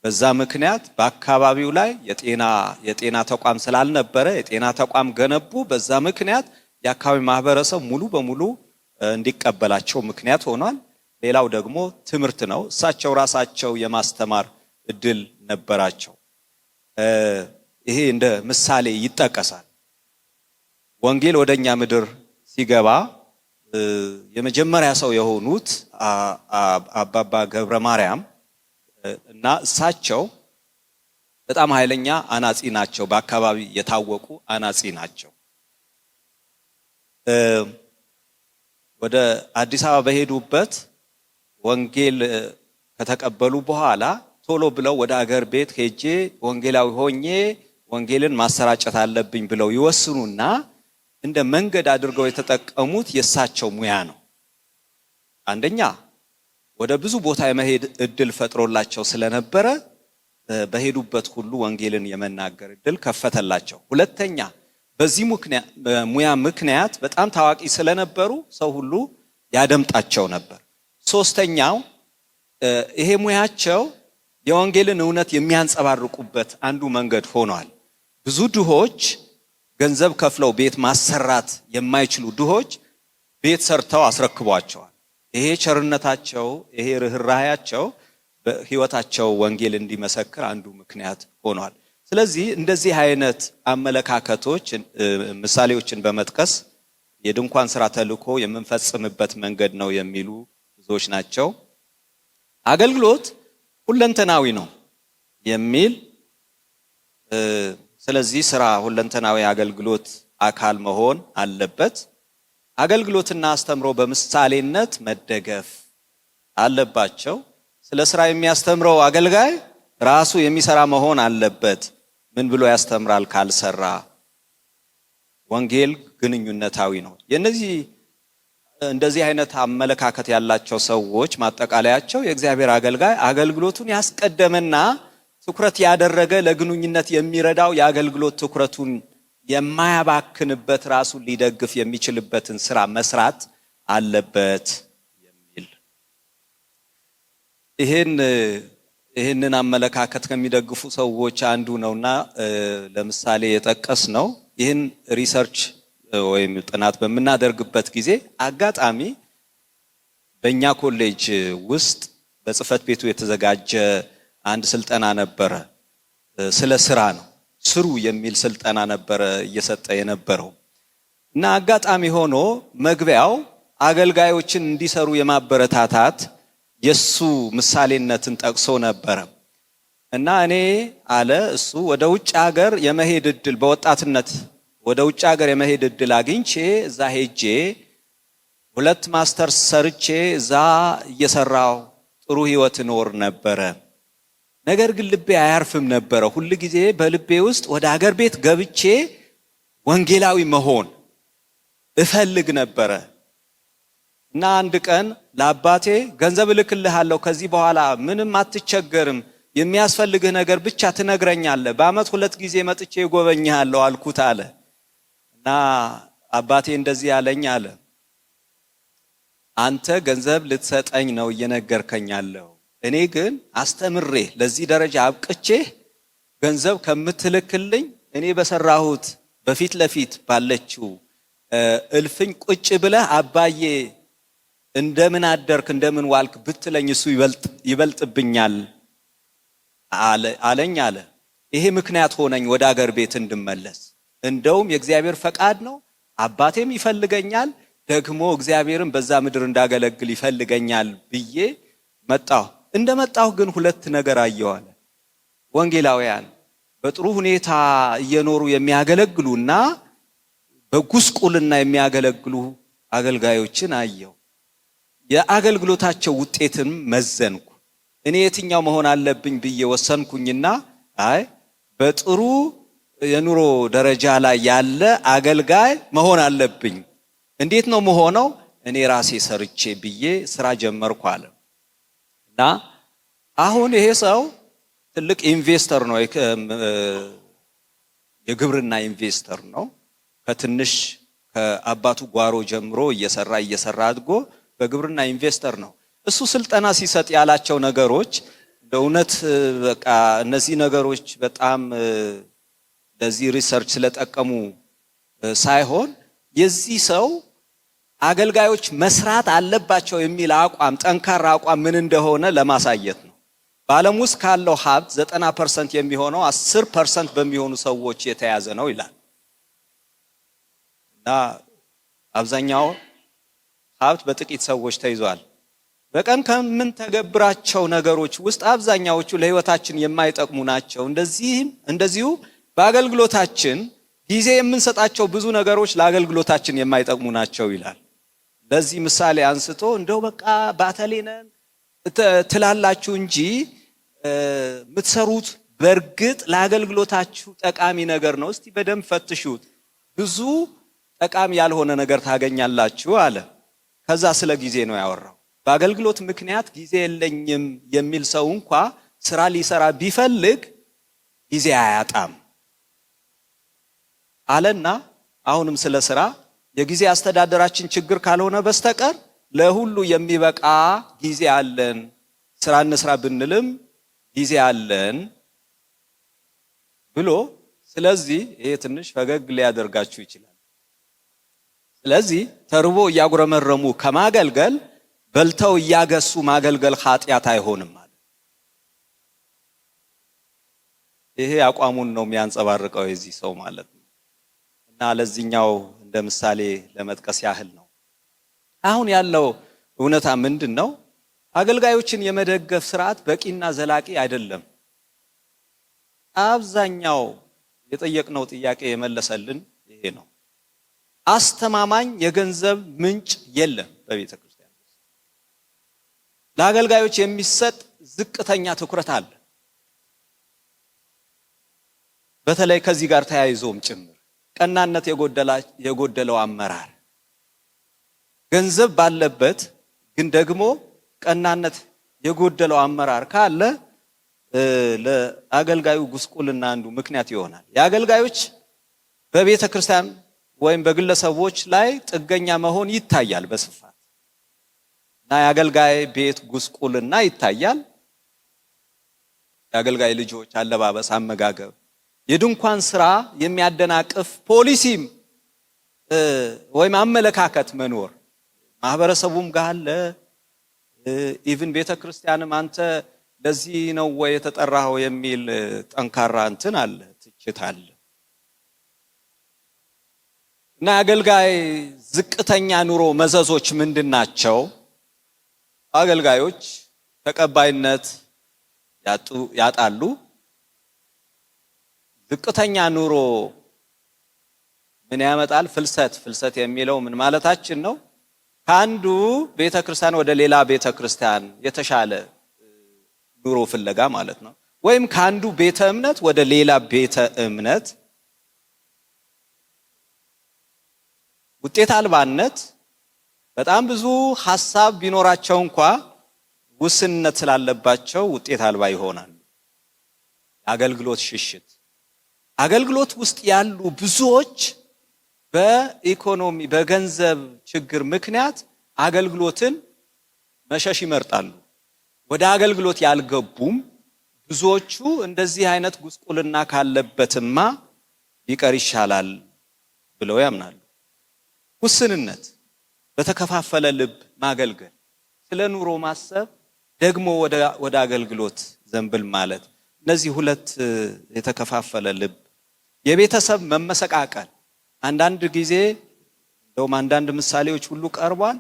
በዛ ምክንያት በአካባቢው ላይ የጤና ተቋም ስላልነበረ የጤና ተቋም ገነቡ። በዛ ምክንያት የአካባቢ ማህበረሰብ ሙሉ በሙሉ እንዲቀበላቸው ምክንያት ሆኗል። ሌላው ደግሞ ትምህርት ነው። እሳቸው ራሳቸው የማስተማር እድል ነበራቸው። ይሄ እንደ ምሳሌ ይጠቀሳል። ወንጌል ወደኛ ምድር ሲገባ የመጀመሪያ ሰው የሆኑት አባባ ገብረ ማርያም እና እሳቸው በጣም ኃይለኛ አናጺ ናቸው። በአካባቢ የታወቁ አናጺ ናቸው። ወደ አዲስ አበባ በሄዱበት ወንጌል ከተቀበሉ በኋላ ቶሎ ብለው ወደ አገር ቤት ሄጄ ወንጌላዊ ሆኜ ወንጌልን ማሰራጨት አለብኝ ብለው ይወስኑና እንደ መንገድ አድርገው የተጠቀሙት የእሳቸው ሙያ ነው። አንደኛ ወደ ብዙ ቦታ የመሄድ እድል ፈጥሮላቸው ስለነበረ በሄዱበት ሁሉ ወንጌልን የመናገር እድል ከፈተላቸው። ሁለተኛ በዚህ ሙያ ምክንያት በጣም ታዋቂ ስለነበሩ ሰው ሁሉ ያደምጣቸው ነበር። ሶስተኛው ይሄ ሙያቸው የወንጌልን እውነት የሚያንጸባርቁበት አንዱ መንገድ ሆኗል። ብዙ ድሆች ገንዘብ ከፍለው ቤት ማሰራት የማይችሉ ድሆች ቤት ሰርተው አስረክቧቸዋል። ይሄ ቸርነታቸው፣ ይሄ ርህራሄያቸው በህይወታቸው ወንጌል እንዲመሰክር አንዱ ምክንያት ሆኗል። ስለዚህ እንደዚህ አይነት አመለካከቶች ምሳሌዎችን በመጥቀስ የድንኳን ስራ ተልኮ የምንፈጽምበት መንገድ ነው የሚሉ ብዙዎች ናቸው። አገልግሎት ሁለንተናዊ ነው የሚል ስለዚህ ስራ ሁለንተናዊ አገልግሎት አካል መሆን አለበት። አገልግሎትና አስተምሮ በምሳሌነት መደገፍ አለባቸው። ስለ ስራ የሚያስተምረው አገልጋይ ራሱ የሚሰራ መሆን አለበት። ምን ብሎ ያስተምራል ካልሰራ? ወንጌል ግንኙነታዊ ነው። እንደዚህ አይነት አመለካከት ያላቸው ሰዎች ማጠቃለያቸው የእግዚአብሔር አገልጋይ አገልግሎቱን ያስቀደመና ትኩረት ያደረገ ለግንኙነት የሚረዳው የአገልግሎት ትኩረቱን የማያባክንበት ራሱን ሊደግፍ የሚችልበትን ስራ መስራት አለበት የሚል ይሄንን አመለካከት ከሚደግፉ ሰዎች አንዱ ነውና ለምሳሌ የጠቀስ ነው። ይህን ሪሰርች ወይም ጥናት በምናደርግበት ጊዜ አጋጣሚ በእኛ ኮሌጅ ውስጥ በጽህፈት ቤቱ የተዘጋጀ አንድ ስልጠና ነበረ። ስለ ስራ ነው፣ ስሩ የሚል ስልጠና ነበረ እየሰጠ የነበረው እና አጋጣሚ ሆኖ መግቢያው አገልጋዮችን እንዲሰሩ የማበረታታት የሱ ምሳሌነትን ጠቅሶ ነበረ እና እኔ አለ እሱ ወደ ውጭ ሀገር የመሄድ እድል በወጣትነት ወደ ውጭ ሀገር የመሄድ እድል አግኝቼ እዛ ሄጄ 2 ማስተርስ ሰርቼ እዛ እየሰራው ጥሩ ህይወት ኖር ነበረ። ነገር ግን ልቤ አያርፍም ነበረ። ሁሉ ጊዜ በልቤ ውስጥ ወደ ሀገር ቤት ገብቼ ወንጌላዊ መሆን እፈልግ ነበረ እና አንድ ቀን ለአባቴ ገንዘብ እልክልሃለሁ፣ ከዚህ በኋላ ምንም አትቸገርም፣ የሚያስፈልግህ ነገር ብቻ ትነግረኛለህ፣ በአመት 2 ጊዜ መጥቼ እጎበኝሃለሁ አልኩት አለ እና አባቴ እንደዚህ ያለኝ አለ፣ አንተ ገንዘብ ልትሰጠኝ ነው እየነገርከኛለሁ፣ እኔ ግን አስተምሬ ለዚህ ደረጃ አብቅቼ ገንዘብ ከምትልክልኝ እኔ በሰራሁት በፊት ለፊት ባለችው እልፍኝ ቁጭ ብለህ አባዬ እንደምን አደርክ እንደምን ዋልክ ብትለኝ እሱ ይበልጥብኛል አለኝ አለ። ይሄ ምክንያት ሆነኝ ወደ ሀገር ቤት እንድመለስ። እንደውም የእግዚአብሔር ፈቃድ ነው፣ አባቴም ይፈልገኛል፣ ደግሞ እግዚአብሔርን በዛ ምድር እንዳገለግል ይፈልገኛል ብዬ መጣሁ። እንደመጣሁ ግን 2 ነገር አየዋለ። ወንጌላውያን በጥሩ ሁኔታ እየኖሩ የሚያገለግሉና በጉስቁልና የሚያገለግሉ አገልጋዮችን አየው። የአገልግሎታቸው ውጤትን መዘንኩ። እኔ የትኛው መሆን አለብኝ ብዬ ወሰንኩኝና አይ በጥሩ የኑሮ ደረጃ ላይ ያለ አገልጋይ መሆን አለብኝ። እንዴት ነው መሆነው? እኔ ራሴ ሰርቼ ብዬ ስራ ጀመርኩ አለ እና አሁን ይሄ ሰው ትልቅ ኢንቨስተር ነው፣ የግብርና ኢንቨስተር ነው። ከትንሽ ከአባቱ ጓሮ ጀምሮ እየሰራ አድጎ በግብርና ኢንቨስተር ነው። እሱ ስልጠና ሲሰጥ ያላቸው ነገሮች ለእውነት በቃ እነዚህ ነገሮች በጣም ለዚህ ሪሰርች ስለጠቀሙ ሳይሆን የዚህ ሰው አገልጋዮች መስራት አለባቸው የሚል አቋም፣ ጠንካራ አቋም ምን እንደሆነ ለማሳየት ነው። በዓለም ውስጥ ካለው ሀብት 90% የሚሆነው 10% በሚሆኑ ሰዎች የተያዘ ነው ይላል እና አብዛኛው ሀብት በጥቂት ሰዎች ተይዟል። በቀን ከምን ተገብራቸው ነገሮች ውስጥ አብዛኛዎቹ ለህይወታችን የማይጠቅሙ ናቸው። እንደዚሁ በአገልግሎታችን ጊዜ የምንሰጣቸው ብዙ ነገሮች ለአገልግሎታችን የማይጠቅሙ ናቸው ይላል። ለዚህ ምሳሌ አንስቶ እንደው በቃ ባተሌነን ትላላችሁ እንጂ የምትሰሩት በእርግጥ ለአገልግሎታችሁ ጠቃሚ ነገር ነው፣ እስቲ በደንብ ፈትሹት፣ ብዙ ጠቃሚ ያልሆነ ነገር ታገኛላችሁ አለ። ከዛ ስለ ጊዜ ነው ያወራው። በአገልግሎት ምክንያት ጊዜ የለኝም የሚል ሰው እንኳ ስራ ሊሰራ ቢፈልግ ጊዜ አያጣም አለና አሁንም ስለ ስራ የጊዜ አስተዳደራችን ችግር ካልሆነ በስተቀር ለሁሉ የሚበቃ ጊዜ አለን፣ ስራ እንስራ ብንልም ጊዜ አለን ብሎ ስለዚህ ይሄ ትንሽ ፈገግ ሊያደርጋችሁ ይችላል። ስለዚህ ተርቦ እያጉረመረሙ ከማገልገል በልተው እያገሱ ማገልገል ኃጢአት አይሆንም ማለት። ይሄ አቋሙን ነው የሚያንጸባርቀው የዚህ ሰው ማለት ነው። እና ለዚህኛው እንደ ምሳሌ ለመጥቀስ ያህል ነው። አሁን ያለው እውነታ ምንድነው? አገልጋዮችን የመደገፍ ስርዓት በቂና ዘላቂ አይደለም። አብዛኛው የጠየቅነው ጥያቄ የመለሰልን ይሄ ነው። አስተማማኝ የገንዘብ ምንጭ የለም በቤተ ክርስቲያን ውስጥ። ለአገልጋዮች የሚሰጥ ዝቅተኛ ትኩረት አለ። በተለይ ከዚህ ጋር ተያይዞም ጭምር ቀናነት የጎደለው አመራር፣ ገንዘብ ባለበት ግን ደግሞ ቀናነት የጎደለው አመራር ካለ ለአገልጋዩ ጉስቁልና አንዱ ምክንያት ይሆናል። የአገልጋዮች በቤተ ክርስቲያን ወይም በግለሰቦች ላይ ጥገኛ መሆን ይታያል በስፋት እና የአገልጋይ ቤት ጉስቁልና ይታያል። የአገልጋይ ልጆች አለባበስ፣ አመጋገብ፣ የድንኳን ስራ የሚያደናቅፍ ፖሊሲም ወይም አመለካከት መኖር ማህበረሰቡም ጋር አለ። ኢቭን ቤተ ክርስቲያንም አንተ ለዚህ ነው ወይ የተጠራኸው የሚል ጠንካራ እንትን አለ፣ ትችት አለ። እና አገልጋይ ዝቅተኛ ኑሮ መዘዞች ምንድናቸው? አገልጋዮች ተቀባይነት ያጣሉ። ዝቅተኛ ኑሮ ምን ያመጣል? ፍልሰት የሚለው ምን ማለታችን ነው? ከአንዱ ቤተክርስቲያን ወደ ሌላ ቤተክርስቲያን የተሻለ ኑሮ ፍለጋ ማለት ነው። ወይም ከአንዱ ቤተ እምነት ወደ ሌላ ቤተ እምነት ውጤት አልባነት። በጣም ብዙ ሐሳብ ቢኖራቸው እንኳ ውስንነት ስላለባቸው ውጤት አልባ ይሆናሉ። አገልግሎት ሽሽት። አገልግሎት ውስጥ ያሉ ብዙዎች በኢኮኖሚ በገንዘብ ችግር ምክንያት አገልግሎትን መሸሽ ይመርጣሉ። ወደ አገልግሎት ያልገቡም ብዙዎቹ እንደዚህ አይነት ጉስቁልና ካለበትማ ቢቀር ይሻላል ብለው ያምናሉ። ውስንነት፣ በተከፋፈለ ልብ ማገልገል፣ ስለ ኑሮ ማሰብ፣ ደግሞ ወደ አገልግሎት ዘንብል ማለት፣ እነዚህ ሁለት የተከፋፈለ ልብ፣ የቤተሰብ መመሰቃቀል፣ አንዳንድ ጊዜ እንደውም አንዳንድ ምሳሌዎች ሁሉ ቀርቧል።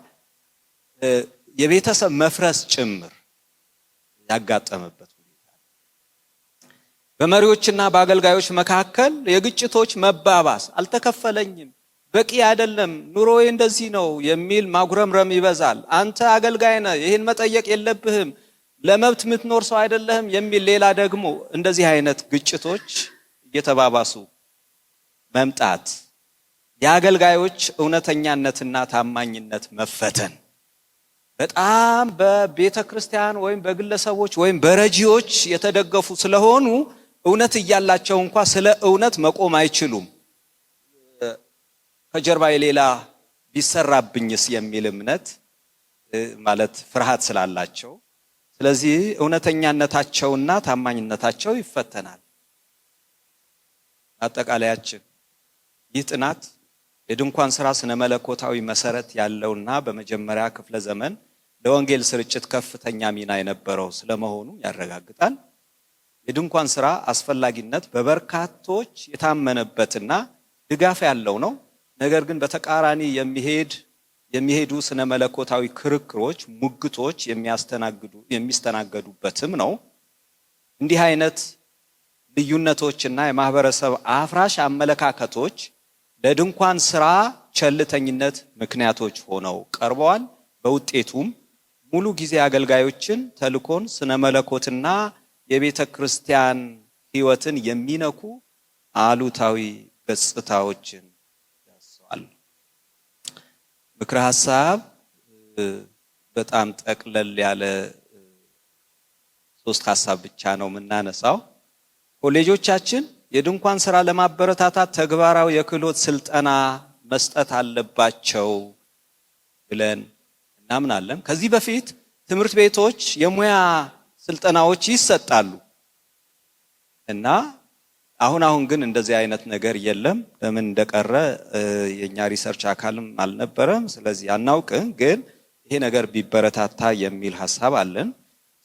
የቤተሰብ መፍረስ ጭምር ያጋጠመበት ሁኔታ፣ በመሪዎችና በአገልጋዮች መካከል የግጭቶች መባባስ፣ አልተከፈለኝም፣ በቂ አይደለም፣ ኑሮዬ እንደዚህ ነው የሚል ማጉረምረም ይበዛል። አንተ አገልጋይ ነህ፣ ይህን መጠየቅ የለብህም፣ ለመብት የምትኖር ሰው አይደለህም የሚል ሌላ ደግሞ እንደዚህ አይነት ግጭቶች እየተባባሱ መምጣት፣ የአገልጋዮች እውነተኛነትና ታማኝነት መፈተን፣ በጣም በቤተ ክርስቲያን ወይም በግለሰቦች ወይም በረጂዎች የተደገፉ ስለሆኑ እውነት እያላቸው እንኳ ስለ እውነት መቆም አይችሉም። ከጀርባ የሌላ ቢሰራብኝስ የሚል እምነት ማለት ፍርሃት ስላላቸው፣ ስለዚህ እውነተኛነታቸውና ታማኝነታቸው ይፈተናል። አጠቃላያችን ይህ ጥናት የድንኳን ስራ ስነ መለኮታዊ መሰረት ያለውና በመጀመሪያ ክፍለ ዘመን ለወንጌል ስርጭት ከፍተኛ ሚና የነበረው ስለመሆኑ ያረጋግጣል። የድንኳን ስራ አስፈላጊነት በበርካቶች የታመነበትና ድጋፍ ያለው ነው። ነገር ግን በተቃራኒ የሚሄዱ ስነ መለኮታዊ ክርክሮች፣ ሙግቶች የሚስተናገዱበትም ነው። እንዲህ አይነት ልዩነቶችና የማህበረሰብ አፍራሽ አመለካከቶች ለድንኳን ስራ ቸልተኝነት ምክንያቶች ሆነው ቀርበዋል። በውጤቱም ሙሉ ጊዜ አገልጋዮችን ተልኮን፣ ስነ መለኮትና የቤተ ክርስቲያን ህይወትን የሚነኩ አሉታዊ ገጽታዎችን ያሰዋል። ምክረ ሐሳብ በጣም ጠቅለል ያለ 3 ሐሳብ ብቻ ነው የምናነሳው። ኮሌጆቻችን የድንኳን ስራ ለማበረታታት ተግባራዊ የክህሎት ስልጠና መስጠት አለባቸው ብለን እናምናለን። ከዚህ በፊት ትምህርት ቤቶች የሙያ ስልጠናዎች ይሰጣሉ እና አሁን ግን እንደዚህ አይነት ነገር የለም። ለምን እንደቀረ የኛ ሪሰርች አካልም አልነበረም። ስለዚህ አናውቅም፣ ግን ይሄ ነገር ቢበረታታ የሚል ሐሳብ አለን።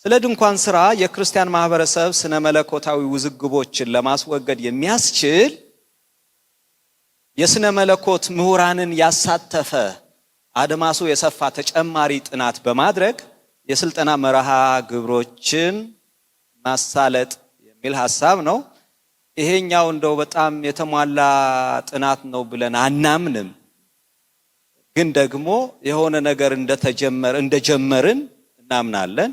ስለ ድንኳን ስራ የክርስቲያን ማህበረሰብ ስነ መለኮታዊ ውዝግቦችን ለማስወገድ የሚያስችል የስነ መለኮት ምሁራንን ያሳተፈ አድማሱ የሰፋ ተጨማሪ ጥናት በማድረግ የስልጠና መርሃ ግብሮችን ማሳለጥ የሚል ሐሳብ ነው። ይሄኛው እንደው በጣም የተሟላ ጥናት ነው ብለን አናምንም፣ ግን ደግሞ የሆነ ነገር እንደጀመርን እናምናለን።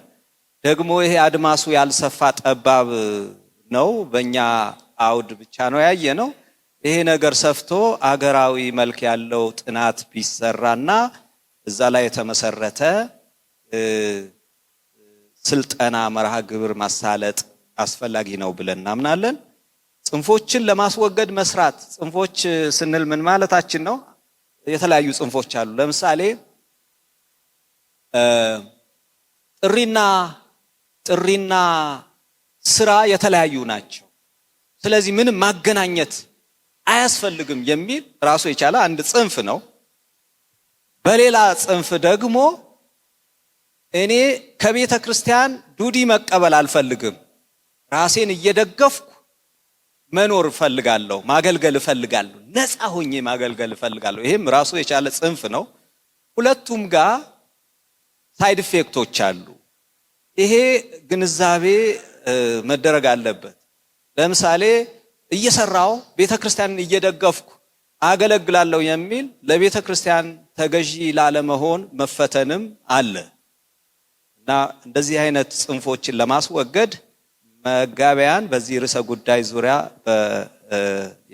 ደግሞ ይሄ አድማሱ ያልሰፋ ጠባብ ነው፣ በእኛ አውድ ብቻ ነው ያየነው። ይሄ ነገር ሰፍቶ አገራዊ መልክ ያለው ጥናት ቢሰራና እዛ ላይ የተመሰረተ ስልጠና መርሃ ግብር ማሳለጥ አስፈላጊ ነው ብለን እናምናለን። ጽንፎችን ለማስወገድ መስራት። ጽንፎች ስንል ምን ማለታችን ነው? የተለያዩ ጽንፎች አሉ። ለምሳሌ ጥሪና ስራ የተለያዩ ናቸው። ስለዚህ ምንም ማገናኘት አያስፈልግም የሚል ራሱ የቻለ አንድ ጽንፍ ነው። በሌላ ጽንፍ ደግሞ እኔ ከቤተ ክርስቲያን ዱዲ መቀበል አልፈልግም፣ ራሴን እየደገፍኩ መኖር እፈልጋለሁ፣ ማገልገል እፈልጋለሁ፣ ነፃ ሆኜ ማገልገል እፈልጋለሁ። ይሄም ራሱ የቻለ ጽንፍ ነው። ሁለቱም ጋር ሳይድ ኢፌክቶች አሉ። ይሄ ግንዛቤ መደረግ አለበት። ለምሳሌ እየሰራው ቤተክርስቲያንን እየደገፍኩ አገለግላለሁ የሚል ለቤተ ክርስቲያን ተገዢ ላለመሆን መፈተንም አለ እና እንደዚህ አይነት ጽንፎችን ለማስወገድ መጋቢያን በዚህ ርዕሰ ጉዳይ ዙሪያ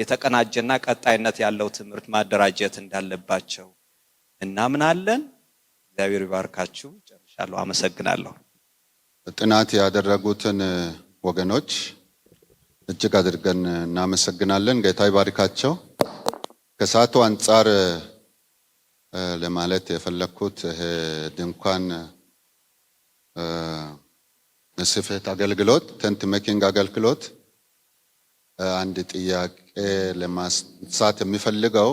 የተቀናጀና ቀጣይነት ያለው ትምህርት ማደራጀት እንዳለባቸው እናምናለን። እግዚአብሔር ይባርካችሁ። ጨርሻለሁ። አመሰግናለሁ። ጥናት ያደረጉትን ወገኖች እጅግ አድርገን እናመሰግናለን። ጌታ ይባርካቸው። ከሰዓቱ አንጻር ለማለት የፈለኩት ድንኳን ስፌት አገልግሎት ቴንት ሜኪንግ አገልግሎት አንድ ጥያቄ ለማንሳት የሚፈልገው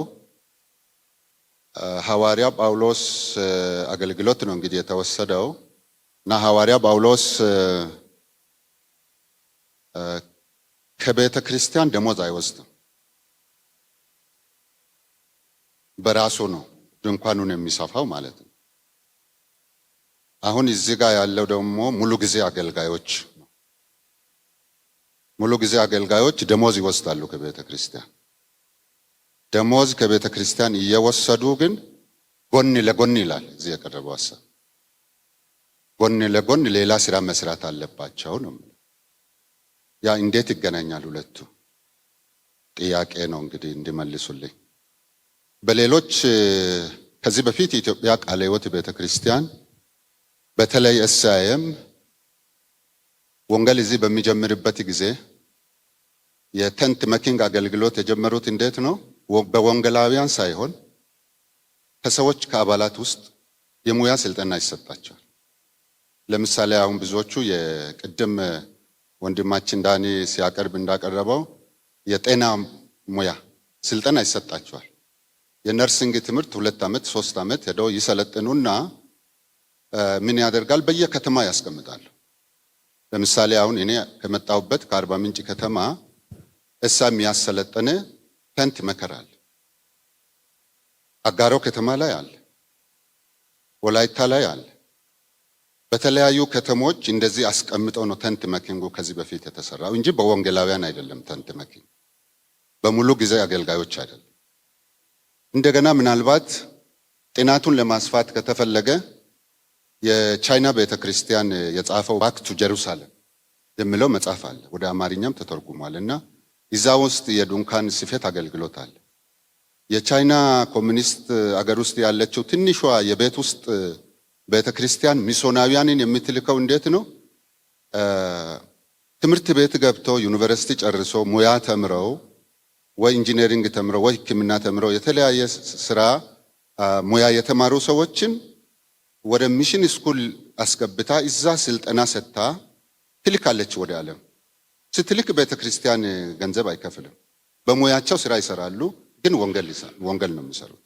ሐዋርያ ጳውሎስ አገልግሎት ነው እንግዲህ የተወሰደው እና ሐዋርያ ጳውሎስ ከቤተ ክርስቲያን ደሞዝ አይወስድም። በራሱ ነው ድንኳኑን የሚሰፋው ማለት ነው። አሁን እዚህ ጋር ያለው ደግሞ ሙሉ ጊዜ አገልጋዮች ነው። ሙሉ ጊዜ አገልጋዮች ደሞዝ ይወስዳሉ ከቤተ ክርስቲያን። ደሞዝ ከቤተ ክርስቲያን እየወሰዱ ግን ጎን ለጎን ይላል እዚህ የቀረበው ሐሳብ፣ ጎን ለጎን ሌላ ስራ መስራት አለባቸው ነው። ያ እንዴት ይገናኛል? ሁለቱ ጥያቄ ነው እንግዲህ እንዲመልሱልኝ። በሌሎች ከዚህ በፊት የኢትዮጵያ ቃለ ሕይወት ቤተክርስቲያን በተለይ ኤስአይኤም ወንጌል እዚህ በሚጀምርበት ጊዜ የቴንት ሜኪንግ አገልግሎት የጀመሩት እንዴት ነው? በወንጌላውያን ሳይሆን ከሰዎች ከአባላት ውስጥ የሙያ ስልጠና ይሰጣቸዋል። ለምሳሌ አሁን ብዙዎቹ የቅድም ወንድማችን ዳኒ ሲያቀርብ እንዳቀረበው የጤና ሙያ ስልጠና ይሰጣቸዋል። የነርሲንግ ትምህርት 2 ዓመት 3 ዓመት ሄደው ይሰለጥኑና ምን ያደርጋል? በየከተማ ያስቀምጣሉ። ለምሳሌ አሁን እኔ ከመጣሁበት ከአርባ ምንጭ ከተማ የሚያሰለጥን ቴንት ሜከር አለ። አጋሮ ከተማ ላይ አለ፣ ወላይታ ላይ አለ። በተለያዩ ከተሞች እንደዚህ አስቀምጠው ነው ቴንት ሜኪንጉ ከዚህ በፊት የተሰራው እንጂ በወንጌላውያን አይደለም። ቴንት ሜኪንግ በሙሉ ጊዜ አገልጋዮች አይደለም። እንደገና ምናልባት ጥናቱን ለማስፋት ከተፈለገ የቻይና ቤተክርስቲያን የጻፈው ባክ ቱ ጀሩሳሌም የሚለው መጽሐፍ አለ፣ ወደ አማርኛም ተተርጉሟልና እዛ ውስጥ የድንኳን ስፌት አገልግሎት አለ። የቻይና ኮሙኒስት አገር ውስጥ ያለችው ትንሿ የቤት ውስጥ ቤተክርስቲያን ሚስዮናውያንን የምትልከው እንዴት ነው? ትምህርት ቤት ገብተው ዩኒቨርሲቲ ጨርሶ ሙያ ተምረው ወይ ኢንጂነሪንግ ተምረው ወይ ሕክምና ተምረው የተለያየ ስራ ሙያ የተማሩ ሰዎችን ወደ ሚሽን ስኩል አስገብታ እዛ ስልጠና ሰጥታ ትልካለች ወደ ዓለም። ስትልክ ቤተክርስቲያን ገንዘብ አይከፍልም። በሙያቸው ስራ ይሰራሉ፣ ግን ወንጌል ነው የሚሰሩት።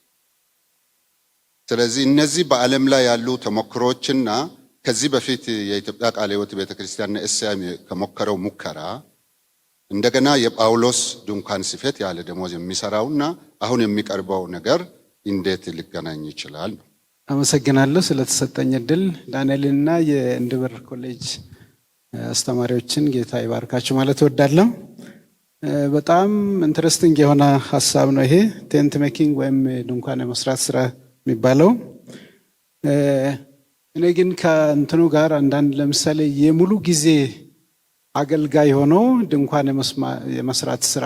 ስለዚህ እነዚህ በዓለም ላይ ያሉ ተሞክሮችና ከዚህ በፊት የኢትዮጵያ ቃለ ሕይወት ቤተክርስቲያን ኤስአይኤም ከሞከረው ሙከራ እንደገና የጳውሎስ ድንኳን ስፌት ያለ ደሞዝ የሚሰራውና አሁን የሚቀርበው ነገር እንዴት ሊገናኝ ይችላል? አመሰግናለሁ ስለተሰጠኝ እድል። ዳንኤልና የእንድብር ኮሌጅ አስተማሪዎችን ጌታ ይባርካችሁ ማለት እወዳለሁ። በጣም ኢንትረስቲንግ የሆነ ሀሳብ ነው ይሄ ቴንት ሜኪንግ ወይም ድንኳን የመስራት ስራ የሚባለው። እኔ ግን ከእንትኑ ጋር አንዳንድ ለምሳሌ የሙሉ ጊዜ አገልጋይ ሆኖ ድንኳን የመስራት ስራ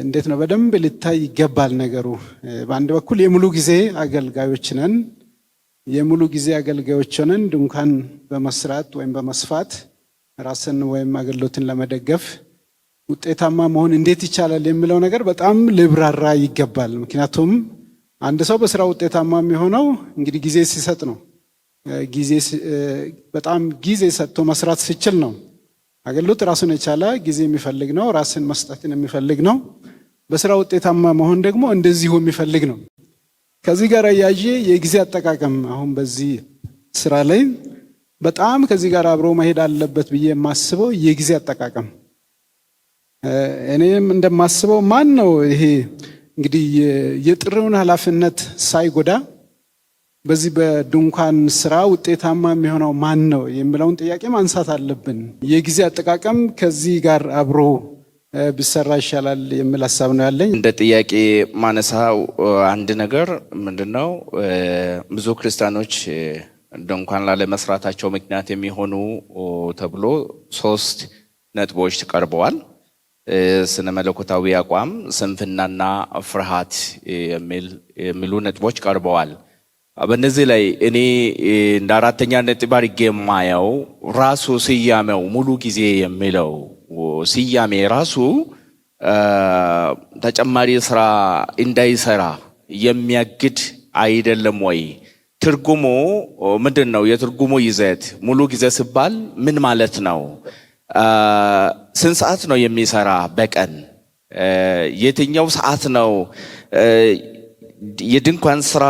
እንዴት ነው በደንብ ሊታይ ይገባል ነገሩ። በአንድ በኩል የሙሉ ጊዜ አገልጋዮች ነን። የሙሉ ጊዜ አገልጋዮች ሆነን ድንኳን በመስራት ወይም በመስፋት ራስን ወይም አገልግሎትን ለመደገፍ ውጤታማ መሆን እንዴት ይቻላል የሚለው ነገር በጣም ልብራራ ይገባል። ምክንያቱም አንድ ሰው በስራ ውጤታማ የሚሆነው እንግዲህ ጊዜ ሲሰጥ ነው። በጣም ጊዜ ሰጥቶ መስራት ሲችል ነው። አገልግሎት ራሱን የቻለ ጊዜ የሚፈልግ ነው። ራስን መስጠትን የሚፈልግ ነው። በስራ ውጤታማ መሆን ደግሞ እንደዚሁ የሚፈልግ ነው። ከዚህ ጋር ያያዤ የጊዜ አጠቃቀም አሁን በዚህ ስራ ላይ በጣም ከዚህ ጋር አብሮ መሄድ አለበት ብዬ የማስበው የጊዜ አጠቃቀም። እኔም እንደማስበው ማን ነው ይሄ እንግዲህ የጥሪውን ኃላፊነት ሳይጎዳ በዚህ በድንኳን ስራ ውጤታማ የሚሆነው ማን ነው የሚለውን ጥያቄ ማንሳት አለብን። የጊዜ አጠቃቀም ከዚህ ጋር አብሮ ቢሰራ ይሻላል የሚል ሀሳብ ነው ያለኝ። እንደ ጥያቄ ማነሳው አንድ ነገር ምንድነው ብዙ ክርስቲያኖች ድንኳን ላለመስራታቸው ምክንያት የሚሆኑ ተብሎ 3 ነጥቦች ቀርበዋል። ስነ መለኮታዊ አቋም፣ ስንፍናና ፍርሃት የሚሉ ነጥቦች ቀርበዋል። በእነዚህ ላይ እኔ እንደ አራተኛ ነጥብ አድርጌ የማየው ራሱ ስያሜው ሙሉ ጊዜ የሚለው ስያሜ ራሱ ተጨማሪ ስራ እንዳይሰራ የሚያግድ አይደለም ወይ? ትርጉሙ ምንድነው? የትርጉሙ ይዘት ሙሉ ጊዜ ሲባል ምን ማለት ነው? ስንት ሰዓት ነው የሚሰራ በቀን? የትኛው ሰዓት ነው? የድንኳን ስራ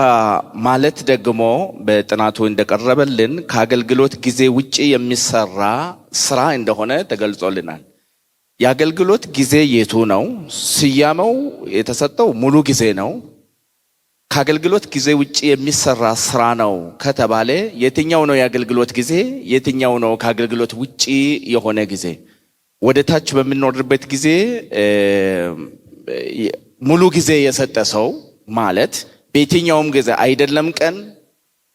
ማለት ደግሞ በጥናቱ እንደቀረበልን ከአገልግሎት ጊዜ ውጪ የሚሰራ ስራ እንደሆነ ተገልጾልናል። የአገልግሎት ጊዜ የቱ ነው? ስያሜው የተሰጠው ሙሉ ጊዜ ነው። ከአገልግሎት ጊዜ ውጪ የሚሰራ ስራ ነው ከተባለ የትኛው ነው የአገልግሎት ጊዜ? የትኛው ነው ከአገልግሎት ውጪ የሆነ ጊዜ? ወደ ታች በምንወርድበት ጊዜ ሙሉ ጊዜ የሰጠ ሰው ማለት በየትኛውም ጊዜ አይደለም ቀን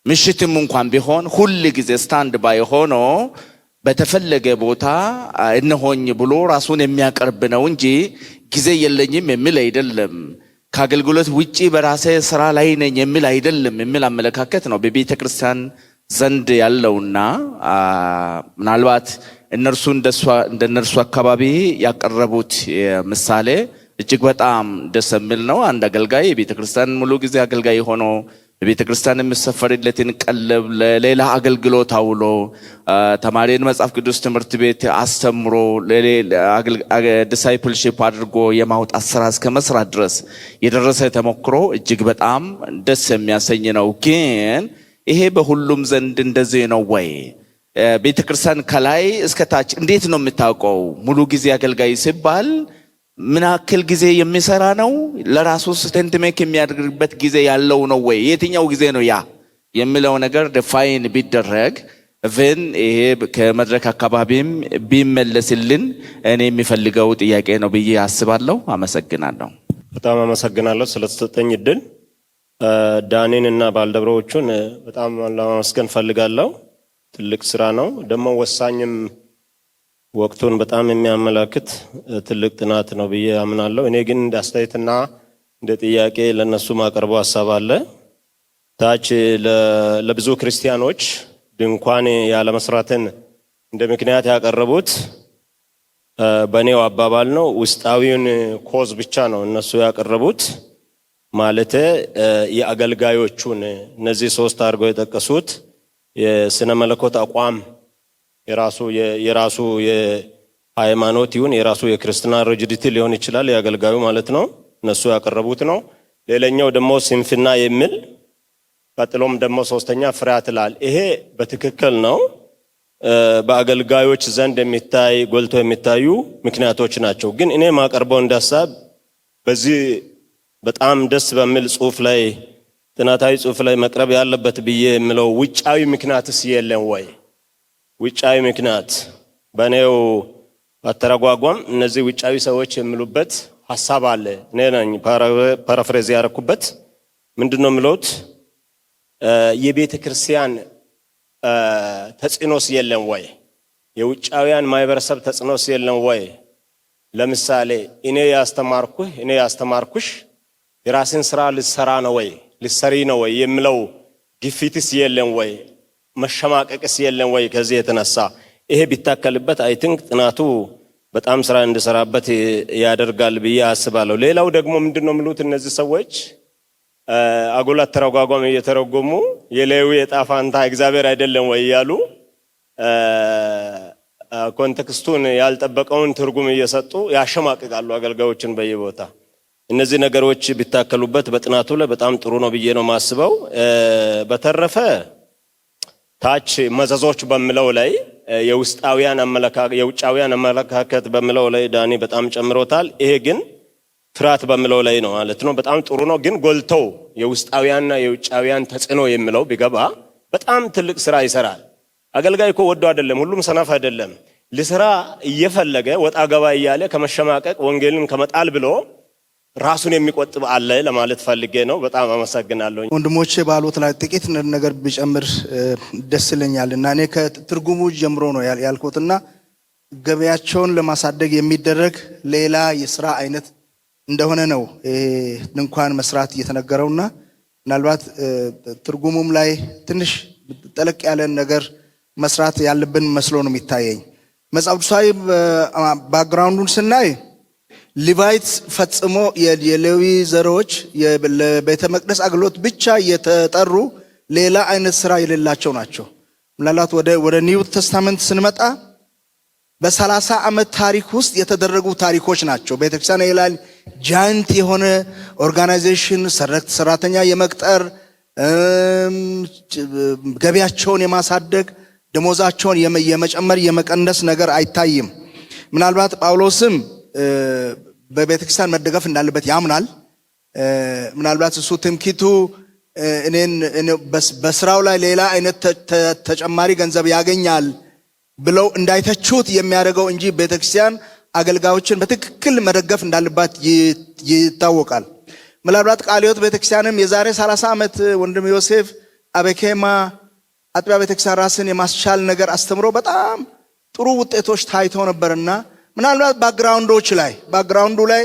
ምሽትም እንኳን ቢሆን ሁል ጊዜ ስታንድ ባይ ሆኖ በተፈለገ ቦታ እነሆኝ ብሎ ራሱን የሚያቀርብ ነው እንጂ ጊዜ የለኝም የሚል አይደለም። ከአገልግሎት ውጪ በራሴ ስራ ላይ ነኝ የሚል አይደለም የሚል አመለካከት ነው በቤተ ክርስቲያን ዘንድ ያለውና ምናልባት እነርሱ እንደነርሱ አካባቢ ያቀረቡት ምሳሌ እጅግ በጣም ደስ የሚል ነው። አንድ አገልጋይ የቤተ ክርስቲያን ሙሉ ጊዜ አገልጋይ ሆኖ በቤተ ክርስቲያን የሚሰፈርለትን ቀለብ ለሌላ አገልግሎት አውሎ ተማሪን መጽሐፍ ቅዱስ ትምህርት ቤት አስተምሮ ዲሳይፕልሺፕ አድርጎ የማውጣት ስራ እስከ መስራት ድረስ የደረሰ ተሞክሮ እጅግ በጣም ደስ የሚያሰኝ ነው። ግን ይሄ በሁሉም ዘንድ እንደዚህ ነው ወይ? ቤተ ክርስቲያን ከላይ እስከ ታች እንዴት ነው የምታውቀው? ሙሉ ጊዜ አገልጋይ ሲባል ምን ያክል ጊዜ የሚሰራ ነው? ለራሱ ስቴንት ሜክ የሚያደርግበት ጊዜ ያለው ነው ወይ? የትኛው ጊዜ ነው ያ የሚለው ነገር ዲፋይን ቢደረግ ይሄ ከመድረክ አካባቢም ቢመለስልን እኔ የሚፈልገው ጥያቄ ነው ብዬ አስባለሁ። አመሰግናለሁ። በጣም አመሰግናለሁ ስለተሰጠኝ እድል። ዳኒን እና ባልደረቦቹን በጣም ለማመስገን ፈልጋለሁ። ትልቅ ስራ ነው ደግሞ ወሳኝም ወቅቱን በጣም የሚያመላክት ትልቅ ጥናት ነው ብዬ አምናለሁ። እኔ ግን እንደ አስተያየትና እንደ ጥያቄ ለነሱ ማቀርበው ሐሳብ አለ። ታች ለብዙ ክርስቲያኖች ድንኳን ያለ መስራትን እንደ ምክንያት ያቀረቡት በኔው አባባል ነው ውስጣዊውን ኮዝ ብቻ ነው እነሱ ያቀረቡት። ማለት የአገልጋዮቹን እነዚህ 3 አድርገው የጠቀሱት የስነ መለኮት አቋም የራሱ የሃይማኖት ይሁን የራሱ የክርስትና ሪጂዲቲ ሊሆን ይችላል የአገልጋዩ ማለት ነው። እነሱ ያቀረቡት ነው። ሌላኛው ደግሞ ስንፍና የሚል ቀጥሎም ደግሞ 3ኛ ፍርሃት ይላል። ይሄ በትክክል ነው። በአገልጋዮች ዘንድ የሚታይ ጎልቶ የሚታዩ ምክንያቶች ናቸው። ግን እኔ ማቀርበው እንደሐሳብ በዚህ በጣም ደስ በሚል ጽሁፍ ላይ ጥናታዊ ጽሁፍ ላይ መቅረብ ያለበት ብዬ የምለው ውጫዊ ምክንያትስ የለም ወይ? ውጫዊ ምክንያት በኔው አተረጓጓም እነዚህ ውጫዊ ሰዎች የሚሉበት ሐሳብ አለ። እኔ ነኝ ፓራፍሬዝ ያደረኩበት። ምንድነው የሚሉት? የቤተ ክርስቲያን ተጽዕኖስ የለም ወይ? የውጫውያን ማህበረሰብ ተጽዕኖስ የለም ወይ? ለምሳሌ እኔ ያስተማርኩሽ የራስን ስራ ልትሰራ ነው ወይ ልትሰሪ ነው ወይ የሚለው ግፊትስ የለም ወይ? መሸማቀቅስ የለም ወይ? ከዚህ የተነሳ ይሄ ቢታከልበት አይ ቲንክ ጥናቱ በጣም ስራ እንድሰራበት ያደርጋል ብዬ አስባለሁ። ሌላው ደግሞ ምንድነው የሚሉት እነዚህ ሰዎች አጉል አተረጓጓም እየተረጎሙ የሌዊ ዕጣ ፈንታ እግዚአብሔር አይደለም ወይ ያሉ ኮንቴክስቱን ያልጠበቀውን ትርጉም እየሰጡ ያሸማቅቃሉ አገልጋዮችን በየቦታ። እነዚህ ነገሮች ቢታከሉበት በጥናቱ ላይ በጣም ጥሩ ነው ብዬ ነው ማስበው። በተረፈ ታች መዘዞች በሚለው ላይ የውጫውያን አመለካከት በሚለው ላይ ዳኒ በጣም ጨምሮታል። ይሄ ግን ፍርሃት በሚለው ላይ ነው ማለት ነው። በጣም ጥሩ ነው፣ ግን ጎልተው የውስጣውያንና የውጫውያን ተጽዕኖ የሚለው ቢገባ በጣም ትልቅ ስራ ይሰራል። አገልጋይ እኮ ወዶ አይደለም፣ ሁሉም ሰነፍ አይደለም። ለስራ እየፈለገ ወጣ ገባ እያለ ከመሸማቀቅ ወንጌልን ከመጣል ብሎ ራሱን የሚቆጥብ አለ ለማለት ፈልጌ ነው። በጣም አመሰግናለሁ። ወንድሞቼ ባሉት ላይ ጥቂት ነገር ቢጨምር ደስ ይለኛልና እኔ ከትርጉሙ ጀምሮ ነው ያልኩትና ገበያቸውን ለማሳደግ የሚደረግ ሌላ የስራ አይነት እንደሆነ ነው ድንኳን መስራት እየተነገረውና ምናልባት ትርጉሙም ላይ ትንሽ ጠለቅ ያለ ነገር መስራት ያለብን መስሎ ነው የሚታየኝ። መጽሐፍ ቅዱሳዊ ባክግራውንዱን ስናይ ሊቫይት ፈጽሞ የሌዊ ዘሮች ለቤተ መቅደስ አገልግሎት ብቻ የተጠሩ ሌላ አይነት ስራ የሌላቸው ናቸው። ምናልባት ወደ ኒው ተስታመንት ስንመጣ በ30 ዓመት ታሪክ ውስጥ የተደረጉ ታሪኮች ናቸው። ቤተክርስቲያን ይላል ጃይንት የሆነ ኦርጋናይዜሽን ሰራተኛ የመቅጠር ገቢያቸውን የማሳደግ ደሞዛቸውን የመጨመር የመቀነስ ነገር አይታይም። ምናልባት ጳውሎስም በቤተክርስቲያን መደገፍ እንዳለበት ያምናል። ምናልባት እሱ ትምኪቱ እኔን በስራው ላይ ሌላ አይነት ተጨማሪ ገንዘብ ያገኛል ብለው እንዳይተቹት የሚያደርገው እንጂ ቤተክርስቲያን አገልጋዮችን በትክክል መደገፍ እንዳለባት ይታወቃል። ምናልባት ቃለ ሕይወት ቤተክርስቲያንም የዛሬ 30 ዓመት ወንድም ዮሴፍ አበኬማ አጥቢያ ቤተክርስቲያን ራስን የማስቻል ነገር አስተምሮ በጣም ጥሩ ውጤቶች ታይተው ነበርና ምናልባት ባክግራውንዱ ላይ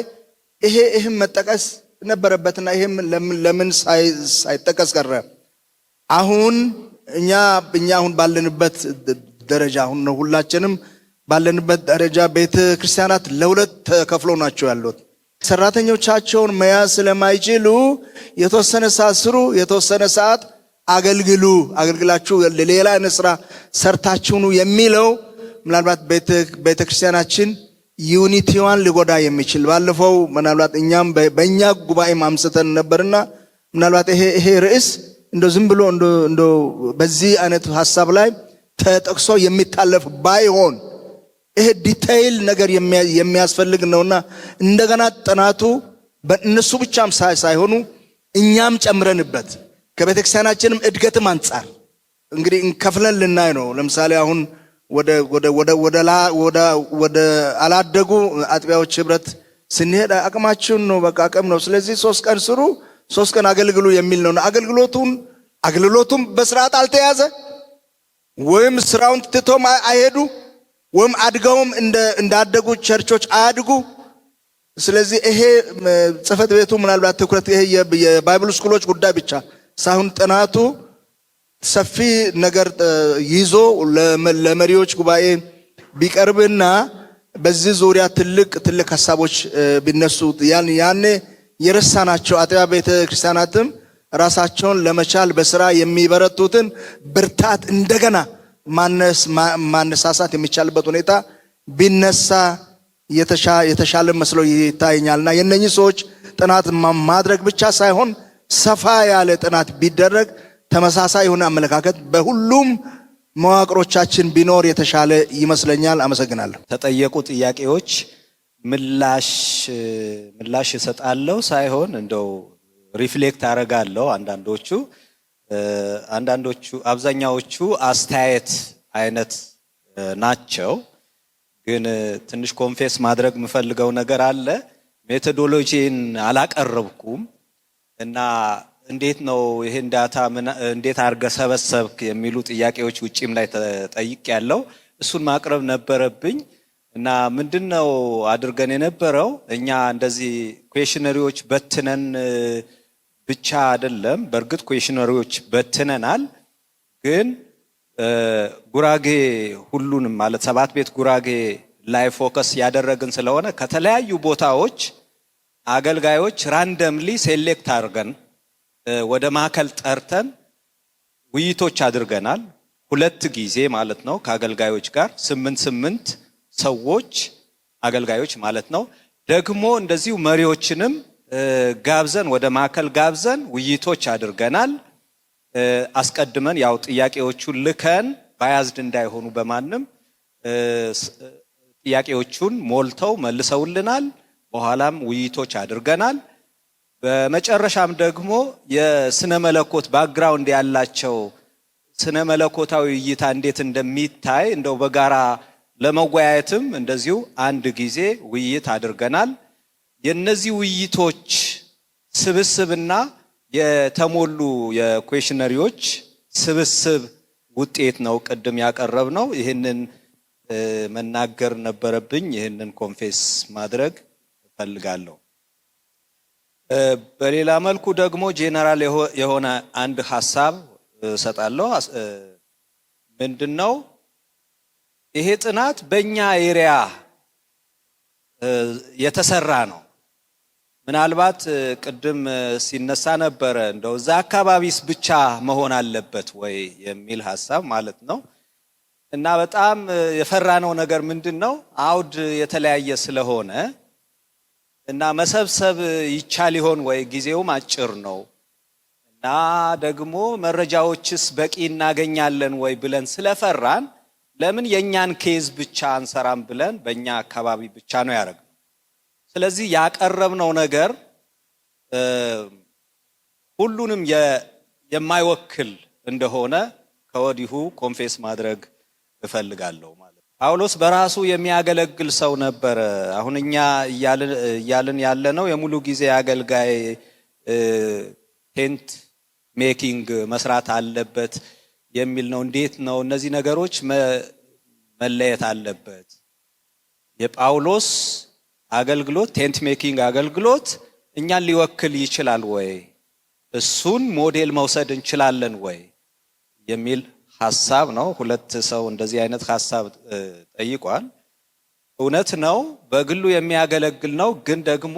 ይሄም መጠቀስ ነበረበትና ይሄም ለምን ሳይጠቀስ ቀረ? አሁን እኛ አሁን ባለንበት ደረጃ አሁን ነው ሁላችንም ባለንበት ደረጃ ቤተ ክርስቲያናት ለሁለት ተከፍሎ ናቸው ያሉት። ሰራተኞቻቸውን መያዝ ስለማይችሉ የተወሰነ ሰዓት ስሩ፣ የተወሰነ ሰዓት አገልግላችሁ ሌላ አይነት ስራ ሰርታችሁ ነው የሚለው ምናልባት ቤተ ክርስቲያናችን ዩኒቲዋን ሊጎዳ የሚችል ባለፈው ምናልባት እኛም በእኛ ጉባኤ ማምስተን ነበርና ምናልባት ይሄ ርዕስ ዝም ብሎ በዚህ አይነት ሐሳብ ላይ ተጠቅሶ የሚታለፍ ባይሆን ይሄ ዲቴይል ነገር የሚያስፈልግ ነውና እንደገና ጥናቱ በእነሱ ብቻም ሳይሆኑ እኛም ጨምረንበት ከቤተክርስቲያናችንም እድገትም አንጻር እንግዲህ እንከፍለን ልናይ ነው። ለምሳሌ አሁን ወደ አላደጉ አጥቢያዎች ህብረት ስንሄድ አቅማችን ነው በቃ አቅም ነው። ስለዚህ 3 ቀን ስሩ፣ 3 ቀን አገልግሉ የሚል ነው። አገልግሎቱም በስርዓት አልተያዘ ወይም ስራውን ትቶም አይሄዱ ወይም አድገውም እንዳደጉ ቸርቾች አያድጉ። ስለዚህ ይሄ ጽሕፈት ቤቱ ምናልባት ትኩረት ይሄ የባይብል ስኩሎች ጉዳይ ብቻ ሳይሆን ጥናቱ ሰፊ ነገር ይዞ ለመሪዎች ጉባኤ ቢቀርብና በዚህ ዙሪያ ትልቅ ሐሳቦች ቢነሱ ያኔ የረሳናቸው አጥቢያ ቤተ ክርስቲያናትም ራሳቸውን ለመቻል በስራ የሚበረቱትን ብርታት እንደገና ማነሳሳት የሚቻልበት ሁኔታ ቢነሳ የተሻለ መስሎ ይታየኛልና የነኚህ ሰዎች ጥናት ማድረግ ብቻ ሳይሆን ሰፋ ያለ ጥናት ቢደረግ ተመሳሳይ የሆነ አመለካከት በሁሉም መዋቅሮቻችን ቢኖር የተሻለ ይመስለኛል። አመሰግናለሁ። ተጠየቁ ጥያቄዎች ምላሽ እሰጣለሁ ሳይሆን ሪፍሌክት አደርጋለሁ። አንዳንዶቹ አብዛኛዎቹ አስተያየት አይነት ናቸው። ግን ትንሽ ኮንፌስ ማድረግ የምፈልገው ነገር አለ። ሜቶዶሎጂን አላቀረብኩም እና እንዴት ነው ይሄን ዳታ እንዴት አድርገህ ሰበሰብክ የሚሉ ጥያቄዎች ውጪም ላይ ተጠይቅ ያለው እሱን ማቅረብ ነበረብኝ እና ምንድነው አድርገን የነበረው እኛ እንደዚህ ኩዌሽነሪዎች በትነን ብቻ አይደለም። በእርግጥ ኩዌሽነሪዎች በትነናል፣ ግን ጉራጌ ሁሉንም ማለት 7 ቤት ጉራጌ ላይ ፎከስ ያደረግን ስለሆነ ከተለያዩ ቦታዎች አገልጋዮች ራንደምሊ ሴሌክት አድርገን ወደ ማዕከል ጠርተን ውይይቶች አድርገናል። 2 ጊዜ ማለት ነው ከአገልጋዮች ጋር 8 ሰዎች አገልጋዮች ማለት ነው። ደግሞ እንደዚሁ መሪዎችንም ጋብዘን ወደ ማዕከል ጋብዘን ውይይቶች አድርገናል። አስቀድመን ያው ጥያቄዎቹን ልከን ባያዝድ እንዳይሆኑ በማንም ጥያቄዎቹን ሞልተው መልሰውልናል። በኋላም ውይይቶች አድርገናል። በመጨረሻም ደግሞ የስነ መለኮት ባክግራውንድ ያላቸው ስነ መለኮታዊ እይታ እንዴት እንደሚታይ እንደው በጋራ ለመወያየትም እንደዚሁ 1 ጊዜ ውይይት አድርገናል። የነዚህ ውይይቶች ስብስብና የተሞሉ የኩዌሽነሪዎች ስብስብ ውጤት ነው ቅድም ያቀረብነው። ይህንን መናገር ነበረብኝ። ይህንን ኮንፌስ ማድረግ እፈልጋለሁ። በሌላ መልኩ ደግሞ ጄነራል የሆነ አንድ ሐሳብ እሰጣለሁ። ምንድነው ይሄ ጥናት በእኛ ኤሪያ የተሰራ ነው። ምናልባት ቅድም ሲነሳ ነበረ እንደው እዛ አካባቢስ ብቻ መሆን አለበት ወይ የሚል ሐሳብ ማለት ነው። እና በጣም የፈራነው ነገር ምንድነው አውድ የተለያየ ስለሆነ እና መሰብሰብ ይቻል ይሆን ወይ ጊዜውም አጭር ነው እና ደግሞ መረጃዎችስ በቂ እናገኛለን ወይ ብለን ስለፈራን ለምን የኛን ኬዝ ብቻ አንሰራም ብለን በእኛ አካባቢ ብቻ ነው ያደረግነው። ስለዚህ ያቀረብነው ነገር ሁሉንም የማይወክል እንደሆነ ከወዲሁ ኮንፌስ ማድረግ እፈልጋለሁ ማለት ነው። ጳውሎስ በራሱ የሚያገለግል ሰው ነበረ። አሁን እኛ እያልን ያለነው የሙሉ ጊዜ አገልጋይ ቴንት ሜኪንግ መስራት አለበት የሚል ነው። እንዴት ነው እነዚህ ነገሮች መለየት አለበት? የጳውሎስ አገልግሎት ቴንት ሜኪንግ አገልግሎት እኛን ሊወክል ይችላል ወይ? እሱን ሞዴል መውሰድ እንችላለን ወይ የሚል ሐሳብ ነው። 2 ሰው እንደዚህ አይነት ሐሳብ ጠይቋል። እውነት ነው በግሉ የሚያገለግል ነው። ግን ደግሞ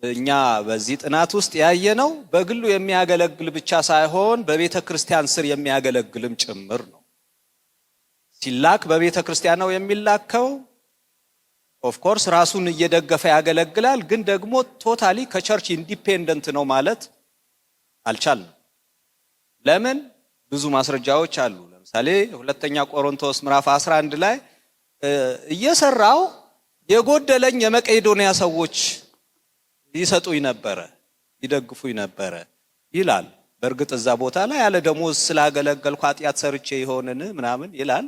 እኛ በዚህ ጥናት ውስጥ ያየነው በግሉ የሚያገለግል ብቻ ሳይሆን በቤተ ክርስቲያን ስር የሚያገለግልም ጭምር ነው። ሲላክ በቤተ ክርስቲያን ነው የሚላከው። ኦፍ ኮርስ ራሱን እየደገፈ ያገለግላል። ግን ደግሞ ቶታሊ ከቸርች ኢንዲፔንደንት ነው ማለት አልቻልንም። ለምን? ብዙ ማስረጃዎች አሉ። ለምሳሌ 2 ቆሮንቶስ ምዕራፍ 11 ላይ እየሰራው የጎደለኝ የመቄዶንያ ሰዎች ይሰጡኝ ነበረ፣ ይደግፉኝ ነበረ ይላል። በእርግጥ እዛ ቦታ ላይ ያለ ደሞዝ ስላገለገልኩ ኃጢአት ሰርቼ ይሆንን ምናምን ይላል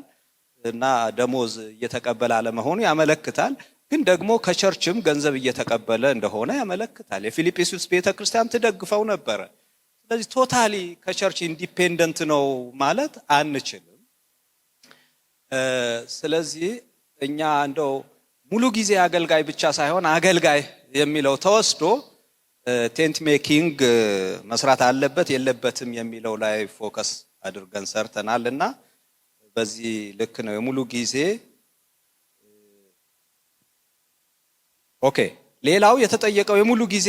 እና ደሞዝ እየተቀበለ አለመሆኑ ያመለክታል። ግን ደግሞ ከቸርችም ገንዘብ እየተቀበለ እንደሆነ ያመለክታል። የፊልጵስዩስ ቤተክርስቲያን ትደግፈው ነበረ። ስለዚህ ቶታሊ ከቸርች ኢንዲፔንደንት ነው ማለት አንችልም። ስለዚህ እኛ እንደው ሙሉ ጊዜ አገልጋይ ብቻ ሳይሆን አገልጋይ የሚለው ተወስዶ ቴንት ሜኪንግ መስራት አለበት የለበትም የሚለው ላይ ፎከስ አድርገን ሰርተናል እና በዚህ ልክ ነው የሙሉ ጊዜ። ኦኬ፣ ሌላው የተጠየቀው የሙሉ ጊዜ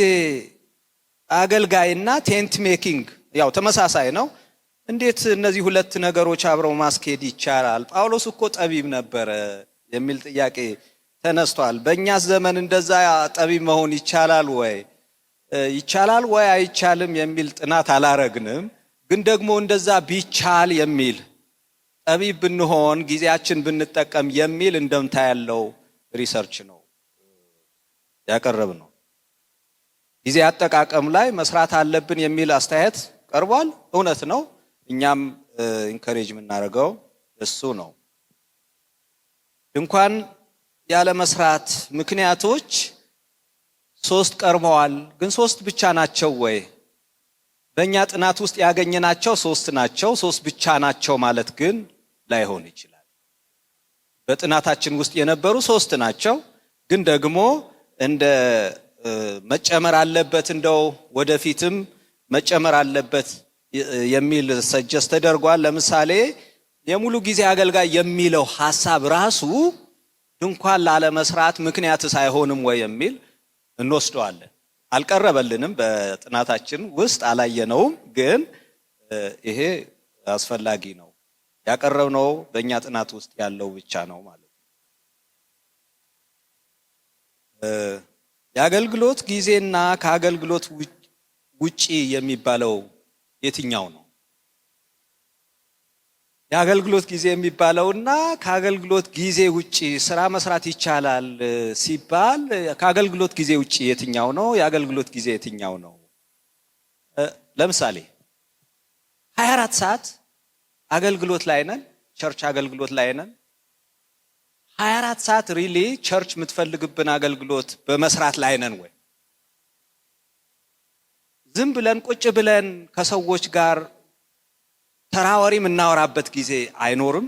አገልጋይና ቴንት ሜኪንግ ያው ተመሳሳይ ነው። እንዴት እነዚህ 2 ነገሮች አብረው ማስኬድ ይቻላል? ጳውሎስ እኮ ጠቢብ ነበረ የሚል ጥያቄ ተነስቷል። በእኛስ ዘመን እንደዛ ጠቢብ መሆን ይቻላል ወይ? ይቻላል ወይ አይቻልም የሚል ጥናት አላረግንም። ግን ደግሞ እንደዛ ቢቻል የሚል ጠቢብ ብንሆን ጊዜያችን ብንጠቀም የሚል እንደምታ ያለው ሪሰርች ነው ያቀረብነው። ጊዜ አጠቃቀም ላይ መስራት አለብን የሚል አስተያየት ቀርቧል። እውነት ነው። እኛም ኢንከሬጅ የምናደርገው እሱ ነው። ድንኳን ያለ መስራት ምክንያቶች 3 ቀርበዋል። ግን 3 ብቻ ናቸው ወይ? በእኛ ጥናት ውስጥ ያገኘናቸው 3 ናቸው። 3 ብቻ ናቸው ማለት ግን ላይሆን ይችላል። በጥናታችን ውስጥ የነበሩ 3 ናቸው። ግን ደግሞ እንደ መጨመር አለበት እንደው ወደፊትም መጨመር አለበት የሚል ሰጀስት ተደርጓል። ለምሳሌ የሙሉ ጊዜ አገልጋይ የሚለው ሐሳብ ራሱ ድንኳን ላለመስራት ምክንያትስ አይሆንም ወይ የሚል እንወስደዋለን። አልቀረበልንም፣ በጥናታችን ውስጥ አላየነውም፣ ግን ይሄ አስፈላጊ ነው። ያቀረብነው በእኛ ጥናት ውስጥ ያለው ብቻ ነው ማለት ነው። የአገልግሎት ጊዜና ከአገልግሎት ውጪ የሚባለው የትኛው ነው? የአገልግሎት ጊዜ የሚባለውና ከአገልግሎት ጊዜ ውጪ ስራ መስራት ይቻላል ሲባል ከአገልግሎት ጊዜ ውጪ የትኛው ነው? የአገልግሎት ጊዜ የትኛው ነው? ለምሳሌ 24 ሰዓት አገልግሎት ላይ ነን፣ ቸርች አገልግሎት ላይ ነን። 24 ሰዓት ሪሊ ቸርች የምትፈልግብን አገልግሎት በመስራት ላይ ነን ወይ? ዝም ብለን ቁጭ ብለን ከሰዎች ጋር ተራወሪ የምናወራበት ጊዜ አይኖርም።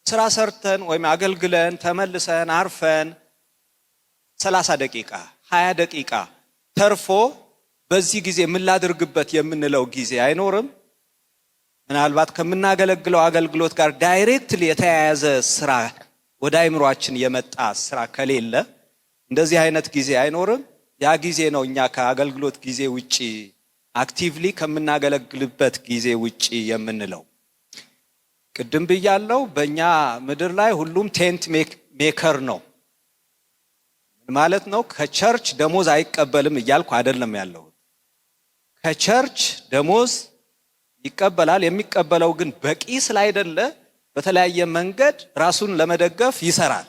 ስራ ሰርተን ወይም አገልግለን ተመልሰን አርፈን 30 ደቂቃ 20 ደቂቃ ተርፎ በዚህ ጊዜ ምን ላድርግበት የምንለው ጊዜ አይኖርም። ምናልባት ከምናገለግለው አገልግሎት ጋር ዳይሬክትሊ የተያያዘ ስራ ወደ አይምሯችን የመጣ ስራ ከሌለ እንደዚህ አይነት ጊዜ አይኖርም። ያ ጊዜ ነው እኛ ከአገልግሎት ጊዜ ውጪ አክቲቭሊ ከምናገለግልበት ጊዜ ውጪ የምንለው። ቅድም ብያለው፣ በእኛ ምድር ላይ ሁሉም ቴንት ሜከር ነው ማለት ነው። ከቸርች ደሞዝ አይቀበልም እያልኩ አይደለም ያለው። ከቸርች ደሞዝ ይቀበላል። የሚቀበለው ግን በቂ ስላይደለ በተለያየ መንገድ ራሱን ለመደገፍ ይሰራል።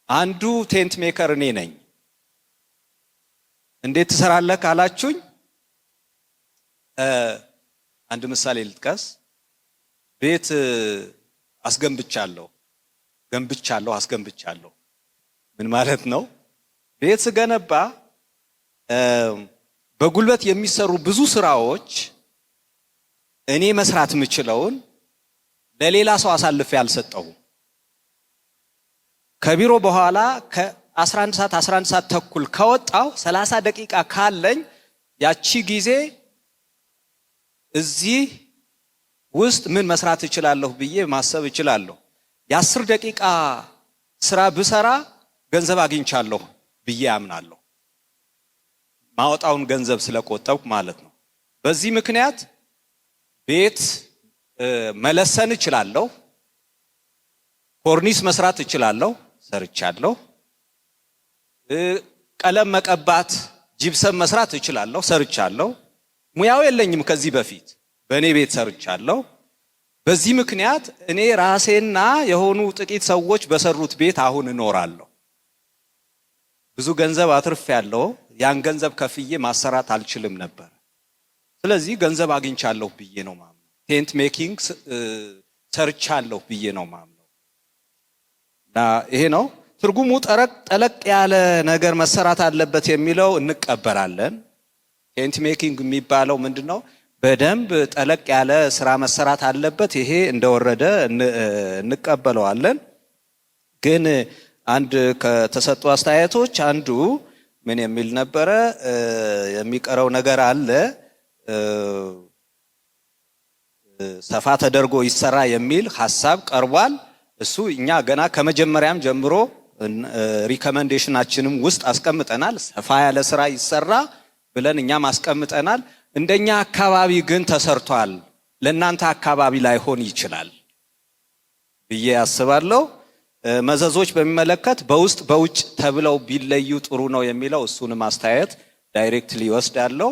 አንዱ ቴንት ሜከር እኔ ነኝ። እንዴት ትሰራለህ ካላችሁኝ አንድ ምሳሌ ልጥቀስ። ቤት አስገንብቻለሁ። ምን ማለት ነው? ቤት ስገነባ በጉልበት የሚሰሩ ብዙ ስራዎች እኔ መስራት የምችለውን ለሌላ ሰው አሳልፌ አልሰጠሁም። ከቢሮ በኋላ ከ11 ሰዓት ተኩል ከወጣው 30 ደቂቃ ካለኝ ያቺ ጊዜ እዚህ ውስጥ ምን መስራት እችላለሁ ብዬ ማሰብ እችላለሁ። የ10 ደቂቃ ስራ ብሰራ ገንዘብ አግኝቻለሁ ብዬ አምናለሁ። ማወጣውን ገንዘብ ስለቆጠብኩ ማለት ነው። በዚህ ምክንያት ቤት መለሰን እችላለሁ፣ ኮርኒስ መስራት እችላለሁ፣ ሰርቻለሁ። ቀለም መቀባት፣ ጂፕሰም መስራት እችላለሁ፣ ሰርቻለሁ። ሙያው የለኝም ከዚህ በፊት፣ በእኔ ቤት ሰርቻለሁ። በዚህ ምክንያት እኔ ራሴና የሆኑ ጥቂት ሰዎች በሰሩት ቤት አሁን እኖራለሁ። ብዙ ገንዘብ አትርፌያለሁ። ያን ገንዘብ ከፍዬ ማሰራት አልችልም ነበር። ስለዚህ ገንዘብ አግኝቻለሁ ብዬ ነው ማምነው። ቴንት ሜኪንግ ሰርቻለሁ ብዬ ነው ማምነው። እና ይሄ ነው ትርጉሙ። ጠለቅ ያለ ነገር መሰራት አለበት የሚለው እንቀበላለን። ቴንት ሜኪንግ የሚባለው ምንድነው? በደንብ ጠለቅ ያለ ስራ መሰራት አለበት። ይሄ እንደወረደ እንቀበለዋለን። ግን አንድ ከተሰጡ አስተያየቶች አንዱ ምን የሚል ነበረ? የሚቀረው ነገር አለ፣ ሰፋ ተደርጎ ይሰራ የሚል ሐሳብ ቀርቧል። እሱ እኛ ገና ከመጀመሪያም ጀምሮ ሪኮመንዴሽናችንም ውስጥ አስቀምጠናል። ሰፋ ያለ ስራ ይሰራ ብለን እኛም አስቀምጠናል። እንደኛ አካባቢ ግን ተሰርቷል፣ ለእናንተ አካባቢ ላይሆን ይችላል ብዬ አስባለሁ። መዘዞች በሚመለከት በውስጥ በውጭ ተብለው ቢለዩ ጥሩ ነው የሚለው እሱንም አስተያየት ዳይሬክትሊ ወስዳለሁ።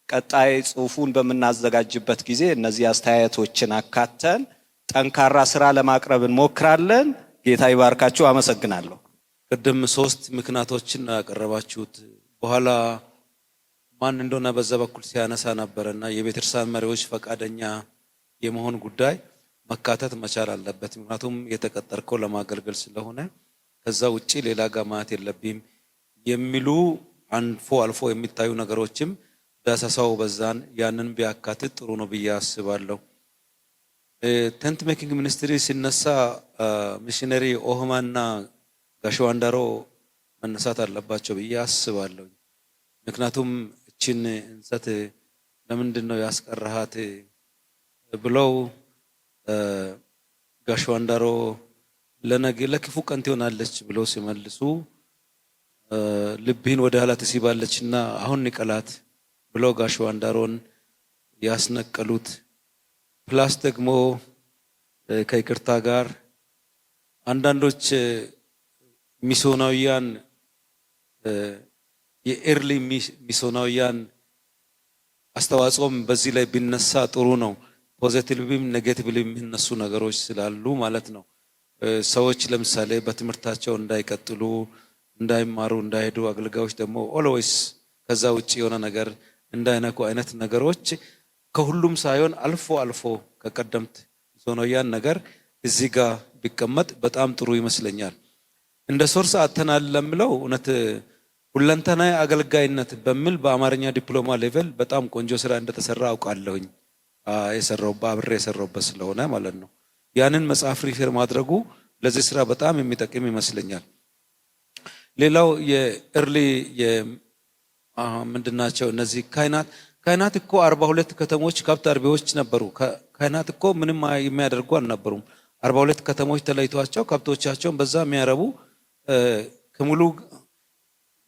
ቀጣይ ጽሁፉን በምናዘጋጅበት ጊዜ እነዚህ አስተያየቶችን አካተን ጠንካራ ስራ ለማቅረብ እንሞክራለን። ጌታ ይባርካችሁ። አመሰግናለሁ። ቅድም 3 ምክንያቶችን ያቀረባችሁት በኋላ ማን እንደሆነ በዛ በኩል ሲያነሳ ነበርና የቤተክርስቲያን መሪዎች ፈቃደኛ የመሆን ጉዳይ መካተት መቻል አለበት። ምክንያቱም የተቀጠርከው ለማገልገል ስለሆነ ከዛ ውጪ ሌላ ጋር ማየት የለብም የሚሉ አልፎ የሚታዩ ነገሮችም ዳሰሳው በዛን ያንን ቢያካትት ጥሩ ነው ብዬ አስባለሁ። ቴንት ሜኪንግ ሚኒስትሪ ሲነሳ ሚሽነሪ ኦህማና ጋሽ ዋንዳሮ መነሳት አለባቸው ብዬ አስባለሁ። ምክንያቱም እችን እንሰት ለምንድን ነው ያስቀረሃት ብለው ጋሽ ዋንዳሮ ለነገ ለክፉ ቀን ትሆናለች ብለው ሲመልሱ ልብህን ወደ ኋላ ትስባለችና አሁን ንቀላት ብለው ጋሽ ዋንዳሮን ያስነቀሉት ፕላስ ደግሞ ከይቅርታ ጋር አንዳንዶች ሚሶናውያን የኤርሊ ሚሶናውያን አስተዋጽኦም በዚህ ላይ ቢነሳ ጥሩ ነው። ፖዚቲቭም ኔጌቲቭም የሚነሱ ነገሮች ስላሉ ማለት ነው። ሰዎች ለምሳሌ በትምህርታቸው እንዳይቀጥሉ፣ እንዳይማሩ፣ እንዳይሄዱ አገልጋዮች ደግሞ ኦልዌይስ ከዛ ውጪ የሆነ ነገር እንዳይነኩ አይነት ነገሮች ከሁሉም ሳይሆን አልፎ አልፎ ከቀደምት ሚሶናውያን ነገር እዚህ ጋር ቢቀመጥ በጣም ጥሩ ይመስለኛል። እንደ ሶርስ አተናል ለምለው እውነት ሁለንተናዊ አገልጋይነት በሚል በአማርኛ ዲፕሎማ ሌቨል በጣም ቆንጆ ስራ እንደተሰራ አውቃለሁኝ። አብሬ የሰራውበት ስለሆነ ማለት ነው። ያንን መጽሐፍ ሪፌር ማድረጉ ለዚህ ስራ በጣም የሚጠቅም ይመስለኛል። ሌላው የኤርሊ ምንድናቸው እነዚህ ካህናት እኮ 42 ከተሞች ከብት አርቢዎች ነበሩ። ካህናት እኮ ምንም የሚያደርጉ አልነበሩም። 42 ከተሞች ተለይቷቸው ከብቶቻቸውን በዛ የሚያረቡ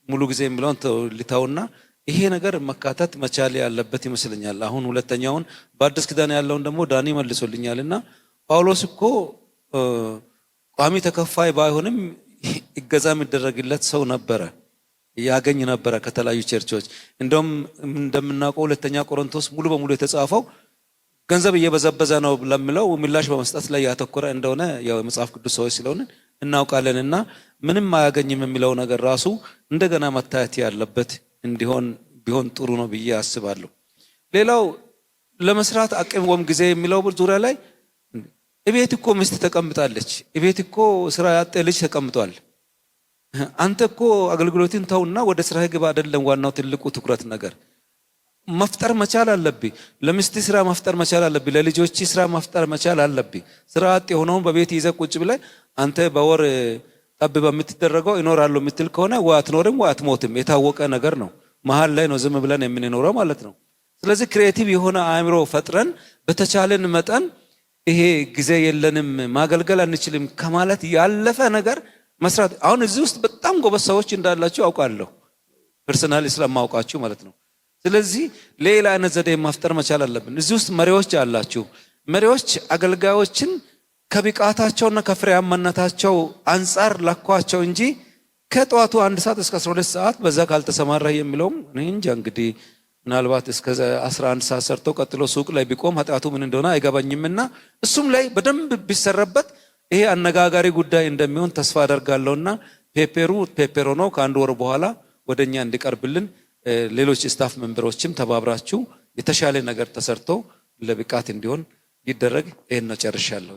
ሙሉ ጊዜ የሚለውን ሊታውና ይሄ ነገር መካተት መቻል ያለበት ይመስለኛል። አሁን ሁለተኛውን በአዲስ ኪዳን ያለውን ደግሞ ዳኒ መልሶልኛልና ጳውሎስ እኮ ቋሚ ተከፋይ ባይሆንም እገዛ የሚደረግለት ሰው ነበረ፣ ያገኝ ነበረ ከተለያዩ ቸርቾች። እንደውም እንደምናውቀው ሁለተኛ ቆሮንቶስ ሙሉ በሙሉ የተጻፈው ገንዘብ እየበዘበዘ ነው ለምለው ምላሽ በመስጠት ላይ ያተኮረ እንደሆነ ያው የመጽሐፍ ቅዱስ ሰዎች ስለሆነ እናውቃለንና ምንም አያገኝም የሚለው ነገር ራሱ እንደገና መታየት ያለበት እንዲሆን ቢሆን ጥሩ ነው ብዬ አስባለሁ። ሌላው ለመስራት አቅም ወም ጊዜ የሚለው ዙሪያ ላይ እቤት እኮ ሚስት ተቀምጣለች፣ እቤት እኮ ስራ ያጠ ልጅ ተቀምጧል። አንተ እኮ አገልግሎትን ተውና ወደ ስራ ግባ አይደለም ዋናው ትልቁ ትኩረት ነገር መፍጠር መቻል አለብህ። ለሚስት ስራ መፍጠር መቻል አለብህ። ለልጆች ስራ መፍጠር መቻል አለብህ። ስራ አጥ የሆነውን በቤት ይዘህ ቁጭ ብለህ አንተ በወር ጠብ በምትደረገው ይኖራሉ የምትል ከሆነ ወይ አትኖርም ወይ አትሞትም። የታወቀ ነገር ነው። መሀል ላይ ነው ዝም ብለን የምንኖረው ማለት ነው። ስለዚህ ክሬቲቭ የሆነ አእምሮ ፈጥረን በተቻለን መጠን ይሄ ጊዜ የለንም ማገልገል አንችልም ከማለት ያለፈ ነገር መስራት። አሁን እዚህ ውስጥ በጣም ጎበዝ ሰዎች እንዳላችሁ አውቃለሁ፣ ፐርሰናሊ ስለማውቃችሁ ማለት ነው። ስለዚህ ሌላ አይነት ዘዴ ማፍጠር መቻል አለብን። እዚህ ውስጥ መሪዎች አላችሁ። መሪዎች አገልጋዮችን ከብቃታቸውና ከፍሬያማነታቸው አንፃር ለኳቸው እንጂ ከጠዋቱ 1 ሰዓት እስከ 12 ሰዓት በዛ ካልተሰማራ የሚለውም እኔ እንጃ። እንግዲህ ምናልባት እስከ 11 ሰዓት ሰርቶ ቀጥሎ ሱቅ ላይ ቢቆም ኃጢአቱ ምን እንደሆነ አይገባኝምና እሱም ላይ በደንብ ቢሰረበት ይሄ አነጋጋሪ ጉዳይ እንደሚሆን ተስፋ አደርጋለሁና ፔፐሩ ነው ከአንድ ወር በኋላ ወደኛ እንዲቀርብልን ሌሎች ስታፍ ሜምበሮችም ተባብራችሁ የተሻለ ነገር ተሰርቶ ለብቃት እንዲሆን ይደረግ። ይሄን ነው ጨርሻለሁ።